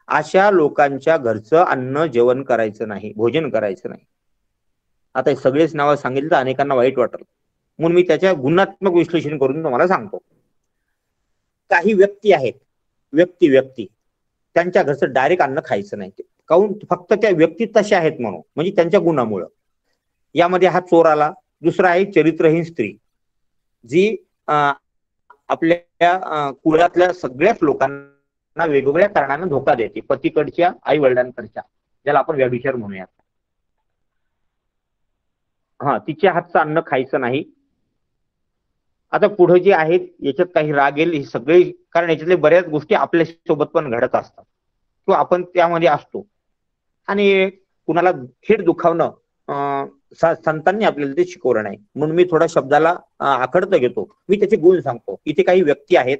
अशा लोकांच्या घरचं अन्न जेवण करायचं नाही, भोजन करायचं नाही. आता हे सगळेच नावं सांगितलं तर अनेकांना वाईट वाटलं, म्हणून मी त्याच्या गुणात्मक विश्लेषण करून तुम्हाला सांगतो. काही व्यक्ती आहेत, व्यक्ती त्यांच्या घरचं डायरेक्ट अन्न खायचं नाही. काऊन? फक्त त्या व्यक्ती तशा आहेत म्हणून, म्हणजे त्यांच्या गुणामुळं. यामध्ये हा चोर आला. दुसरा आहे चरित्रहीन स्त्री, जी आपल्या कुळातल्या सगळ्याच लोकांना वेगवेगळ्या कारणाने धोका देते. पतीकडच्या, आई वडिलांकडच्या, ज्याला आपण व्यभिचार म्हणूयात. तिच्या हातचं अन्न खायचं नाही. आता पुढे जे आहेत याच्यात काही राग येईल, हे सगळे, कारण याच्यातले बऱ्याच गोष्टी आपल्या सोबत पण घडत असतात किंवा आपण त्यामध्ये असतो. आणि कुणाला थेट दुखावणं संतांनी आपल्याला ते शिकवलं नाही, म्हणून मी थोडा शब्दाला आखडत घेतो. मी त्याचे गुण सांगतो. इथे काही व्यक्ती आहेत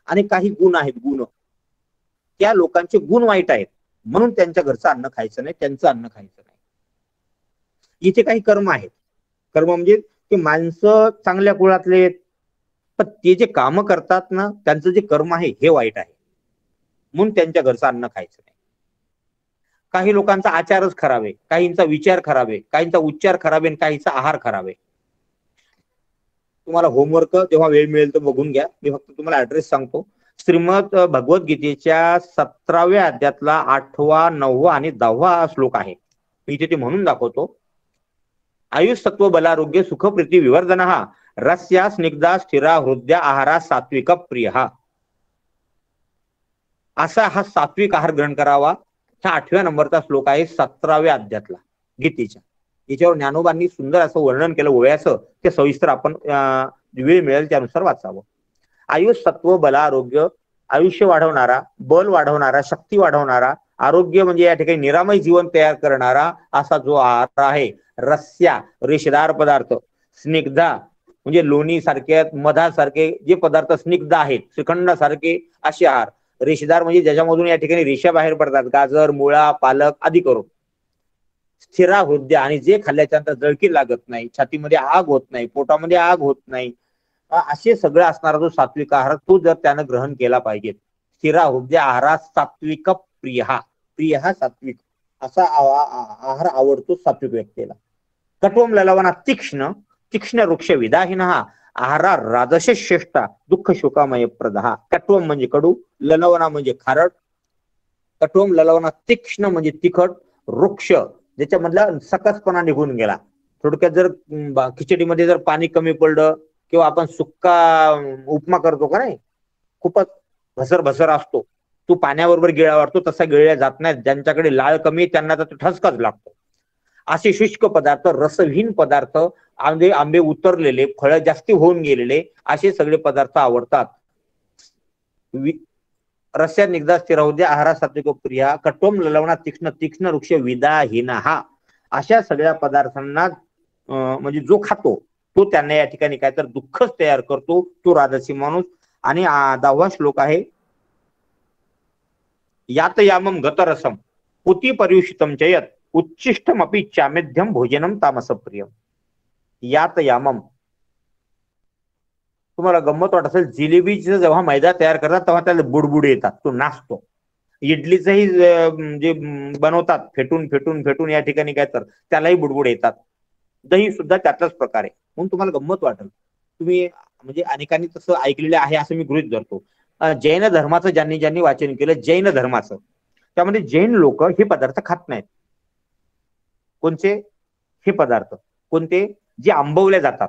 आणि काही गुण आहेत. गुण, त्या लोकांचे गुण वाईट आहेत म्हणून त्यांच्या घरचं अन्न खायचं नाही, त्यांचं अन्न खायचं नाही. इथे काही कर्म आहेत. कर्म म्हणजे ते माणसं चांगल्या कुळातले, पण ते जे काम करतात ना, त्यांचं जे कर्म आहे हे वाईट आहे, म्हणून त्यांच्या घरचं अन्न खायचं नाही. काही लोकांचा आचारच खराब आहे, काहींचा विचार खराब आहे, काहींचा उच्चार खराब आहे, आणि काहींचा आहार खराब आहे. तुम्हाला होमवर्क जेव्हा वेळ मिळेल तर बघून घ्या. मी फक्त तुम्हाला ऍड्रेस सांगतो. श्रीमद भगवद्गीतेच्या 17व्या अध्यायातला 8वा, 9वा आणि 10वा श्लोक आहे. मी इथे ते म्हणून दाखवतो. आयुष्सत्व बलारोग्य सुखप्रीती विवर्धनः रस्या स्निग्धा स्थिरा हृदया आहारा सात्विक प्रिय. असा हा सात्विक आहार ग्रहण करावा. हा 8व्या नंबरचा श्लोक आहे 17व्या अध्यायातला गीतेच्या. याच्यावर ज्ञानोबांनी सुंदर असं वर्णन केलं ओव्याचं. ते सविस्तर आपण वेळ मिळेल त्यानुसार वाचावं. आयुष्सत्व बलारोग्य, आयुष्य वाढवणारा, बल वाढवणारा, शक्ती वाढवणारा, आरोग्य म्हणजे या ठिकाणी निरामय जीवन तयार करणारा असा जो आहार आहे. रस्या रेषेदार पदार्थ, स्निग्धा म्हणजे लोणी सारखे, मधासारखे जे पदार्थ स्निग्ध आहेत, श्रीखंडासारखे असे आहार. रेषेदार म्हणजे ज्याच्यामधून या ठिकाणी रेषा बाहेर पडतात, गाजर, मुळा, पालक आदी करून. स्थिरा हृदय, आणि जे खाल्ल्याच्या नंतर जळकी लागत नाही, छातीमध्ये आग होत नाही, पोटामध्ये आग होत नाही, असे सगळं असणारा जो सात्विक आहार तो जर त्यानं ग्रहण केला पाहिजे. स्थिराहुद्य आहारा सात्विक प्रिय, प्रिय सात्विक असा आहार आवडतो सात्विक व्यक्तीला. कट्वम ललवना तीक्ष्ण, तीक्ष्ण वृक्ष विदाहीन आहारा राजश श्रेष्ठा दुःख शोकामय प्रदहा. कट्वम म्हणजे कडू, ललवना म्हणजे खारट, कट्वम ललवना तीक्ष्ण म्हणजे तिखट, वृक्ष ज्याच्यामधला सकसपणा निघून गेला. थोडक्यात जर खिचडीमध्ये जर पाणी कमी पडलं किंवा आपण सुक्का उपमा करतो का नाही, खूपच भसर भसर असतो, तो पाण्याबरोबर गिळा वाटतो, तसा गिळल्या जात नाही. ज्यांच्याकडे लाळ कमी त्यांना तर ठसकाच लागतो. असे शुष्क पदार्थ, रसहीन पदार्थ, आंबे उतरलेले, फळं जास्ती होऊन गेलेले असे सगळे पदार्थ आवडतात. रस्या निगदा स्थिराहुद्य आहारा सात्विक प्रिया कट्वम ललवना तीक्ष्ण, तीक्ष्ण वृक्ष विदाहीन अशा सगळ्या पदार्थांना म्हणजे जो खातो तो त्यांना या ठिकाणी काय तर दुःखच तयार करतो, तो राजसी माणूस. आणि 10वा श्लोक आहे, यात यामम गतरसम पुती पर्युषितम चयत उच्चिष्टमपि चामेध्यम भोजनम तामसप्रियम. यात यामम, तुम्हाला गंमत वाटत असेल, जिलेबीचं जेव्हा मैदा तयार करतात तेव्हा त्याला बुडबुड येतात, तो नाचतो. इडलीचंही जे बनवतात फेटून फेटून फेटून या ठिकाणी काय तर त्यालाही बुडबुड येतात. दही सुद्धा त्यातलाच प्रकार आहे. म्हणून तुम्हाला गंमत वाटेल, तुम्ही म्हणजे अनेकांनी तसं ऐकलेलं आहे असं मी गृहीत धरतो. जैन धर्माचं ज्यांनी ज्यांनी वाचन केलं, जैन धर्माचं, त्यामध्ये जैन लोक हे पदार्थ खात नाहीत. कोणते हे पदार्थ? कोणते? जे आंबवले जातात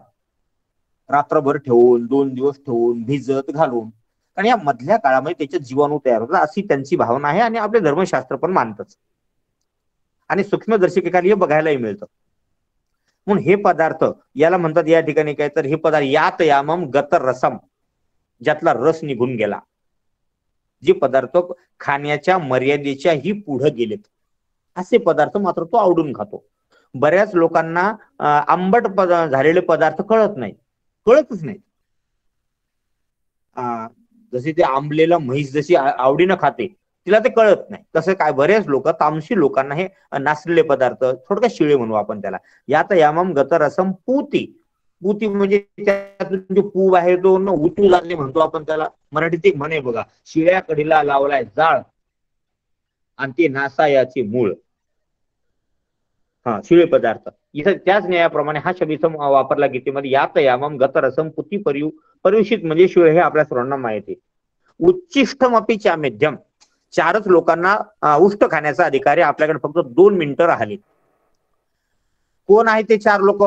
रात्रभर ठेवून, 2 दिवस ठेवून, भिजत घालून, कारण या मधल्या काळामध्ये त्याच्यात जीवाणू तयार होतात अशी त्यांची भावना आहे आणि आपले धर्मशास्त्र पण मानतच. आणि सूक्ष्मदर्शिकेखाली हे बघायलाही मिळतं. म्हणून हे पदार्थ याला म्हणतात या ठिकाणी काय तर हे पदार्थ यात यामम गत रसम, ज्यातला रस निघून गेला. जे पदार्थ खाण्याच्या मर्यादेच्या ही पुढे गेलेत असे पदार्थ मात्र तो आवडून खातो. बऱ्याच लोकांना आंबट झालेले पदार्थ कळतच नाही. जसे ते आंबलेला म्हैस जशी आवडीनं खाते, तिला ते कळत नाही. तसं काय बरेच लोक, तामसी लोकांना हे नासलेले पदार्थ, थोडक्यात शिळे म्हणू आपण त्याला. यात यामम गत रसम पूती, पूती म्हणजे त्यातून जो पूव आहे तो उतू लागले म्हणतो आपण त्याला. मराठीत एक म्हणे बघा, शिळ्या कडीला लावलाय जाळ आणि ते नासायाचे मूळ. शिळे पदार्थ इथं त्याच न्यायाप्रमाणे हा शब्द वापरला गीतेमध्ये. यात यामम गत रसम पुती पर्युषित म्हणजे शिळे हे आपल्या सर्वांना माहिती. उच्चिष्टम अपि चामेध्यम, 4च लोकांना उष्ट खाण्याचा अधिकार आहे. आपल्याकडे फक्त 2 मिनिटं राहिली. कोण आहे ते 4 लोक?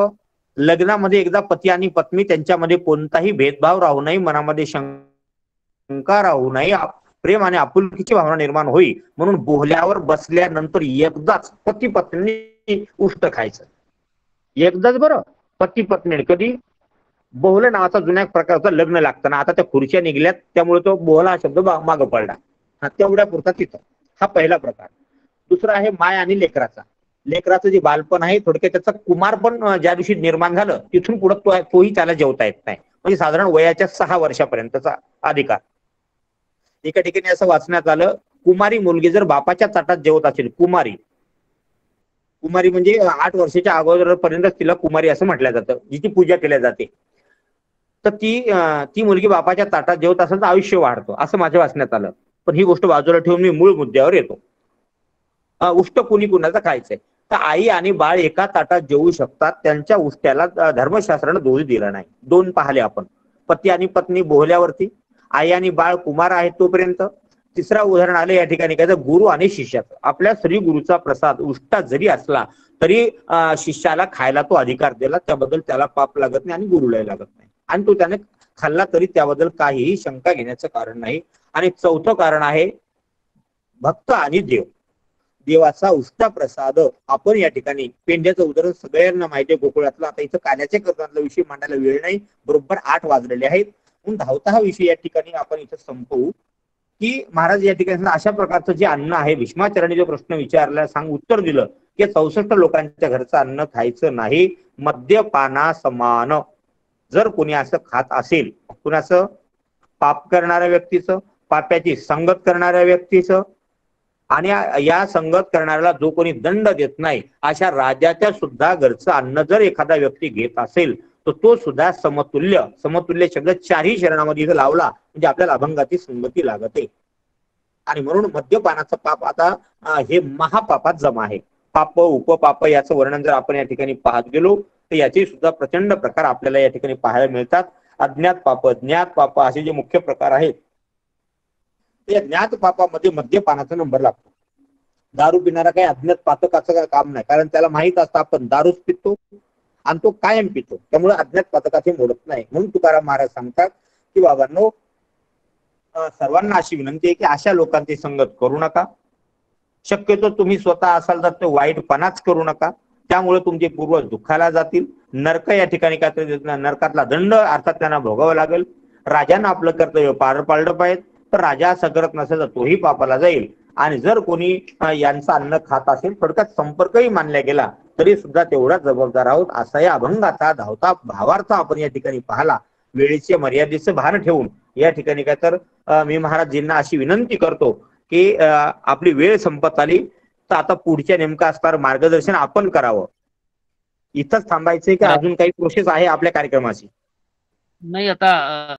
लग्नामध्ये एकदा पती आणि पत्नी त्यांच्यामध्ये कोणताही भेदभाव राहू नये, मनामध्ये शंका राहू नये, प्रेम आणि आपुलकीची भावना निर्माण होई म्हणून बोहल्यावर बसल्यानंतर एकदाच पती पत्नी उष्ट खायचं. एकदाच बरं, पती पत्नी. कधी? बोहलं नावाचा जुन्या प्रकारचा लग्न लागतं ना, आता त्या खुर्च्या निघल्यात त्यामुळे तो बोहला हा शब्द मागं पडला. तेवढ्या पुरता तिथं. हा पहिला प्रकार. दुसरा आहे माय आणि लेकराचा. लेकराचं जे बालपण आहे, थोडक्यात त्याचा कुमार पण ज्या दिवशी निर्माण झालं तिथून पुढे तोही त्याला जेवता येत नाही. म्हणजे साधारण वयाच्या 6 वर्षापर्यंतचा अधिकार. एका ठिकाणी असं वाचण्यात आलं, कुमारी मुलगी जर बापाच्या ताटात जेवत असेल, कुमारी म्हणजे 8 वर्षाच्या अगोदरपर्यंत तिला कुमारी असं म्हटलं जातं, जिची पूजा केली जाते. तर ती मुलगी बापाच्या ताटात जेवत असेल तर आयुष्य वाढतो असं माझ्या वाचण्यात आलं. पण ही गोष्ट बाजूला ठेवून मी मूळ मुद्द्यावर येतो. उष्ट कुणी कुणाचं खायचंय तर आई आणि बाळ एका ताटात जेवू शकतात. त्यांच्या उष्ट्याला धर्मशास्त्रानं दोष दिला नाही. 2 पाहिले आपण, पती आणि पत्नी बोहल्यावरती, आई आणि बाळ कुमार आहेत तोपर्यंत. तिसरा उदाहरण आलं या ठिकाणी काय तर गुरु आणि शिष्याचं. आपल्या श्री गुरुचा प्रसाद उष्टा जरी असला तरी शिष्याला खायला तो अधिकार दिला, त्याबद्दल त्याला पाप लागत नाही आणि गुरुलाही लागत नाही. आणि तो त्याने खाल्ला तरी त्याबद्दल काहीही शंका घेण्याचं कारण नाही. आणि 4थं कारण आहे भक्त आणि देव. देवाचा उष्टा प्रसाद आपण या ठिकाणी, पेंड्याचं उदाहरण सगळ्यांना माहिती आहे गोकुळातलं. आता इथं काल्याच्या कर्तनातला विषय मांडायला वेळ नाही, बरोबर 8 वाजलेले आहेत. म्हणून धावता हा विषय या ठिकाणी आपण इथं संपवू की महाराज या ठिकाणी अशा प्रकारचं जे अन्न आहे, भीष्माचार्यांनी जो प्रश्न विचारला उत्तर दिलं की 64 लोकांच्या घरचं अन्न खायचं नाही, मद्यपाना समान. जर कोणी असं खात असेल, कुणाचं? पाप करणाऱ्या व्यक्तीचं, पाप्याची संगत करणाऱ्या व्यक्तीचं, आणि या संगत करणाऱ्याला जो कोणी दंड देत नाही अशा राजाच्या सुद्धा घरचं अन्न जर एखादा व्यक्ती घेत असेल तर तो सुद्धा समतुल्य शब्द 4ही शरणामध्ये इथं लावला म्हणजे आपल्याला अभंगाची संगती लागते. आणि म्हणून मद्यपानाचं पाप आता हे महापापात जमा आहे. पाप उपपाप याचं वर्णन जर आपण या ठिकाणी पाहत गेलो तर याचे सुद्धा प्रचंड प्रकार आपल्याला या ठिकाणी पाहायला मिळतात. अज्ञात पाप, ज्ञात पाप असे जे मुख्य प्रकार आहेत या ज्ञात पापामध्ये मद्यपानाचा नंबर लागतो. दारू पिणारा काही अज्ञात पातकाचं काय काम नाही, कारण त्याला माहित असतं आपण दारूच पितो आणि तो कायम पितो, त्यामुळे अज्ञात पातकाचे मोडत नाही. म्हणून तुकाराम महाराज सांगतात की बाबांनो, सर्वांना अशी विनंती आहे की अशा लोकांची संगत करू नका. शक्यतो तुम्ही स्वतः असाल तर ते वाईटपणाच करू नका, त्यामुळे तुमचे पूर्वज दुःखाला जातील. नरक या ठिकाणी काय नरकातला दंड अर्थात त्यांना भोगावं लागेल. राजानं आपलं कर्तव्य पार पाडलं पाहिजे, तर राजा असं करत नसेल तर तोही पापाला जाईल. आणि जर कोणी यांचं अन्न खात असेल, थोडक्यात संपर्कही मानला गेला तरी सुद्धा तेवढाच जबाबदार आहोत. असा या अभंगाचा धावता भावार्थ आपण या ठिकाणी पाहला. वेळेचे मर्यादेचं भान ठेवून या ठिकाणी काय तर मी महाराजजींना अशी विनंती करतो की आपली वेळ संपत आली, तर आता पुढच्या नेमकं असणार मार्गदर्शन आपण करावं. इथंच थांबायचंय की अजून काही प्रोसेस आहे आपल्या कार्यक्रमाची?
नाही, आता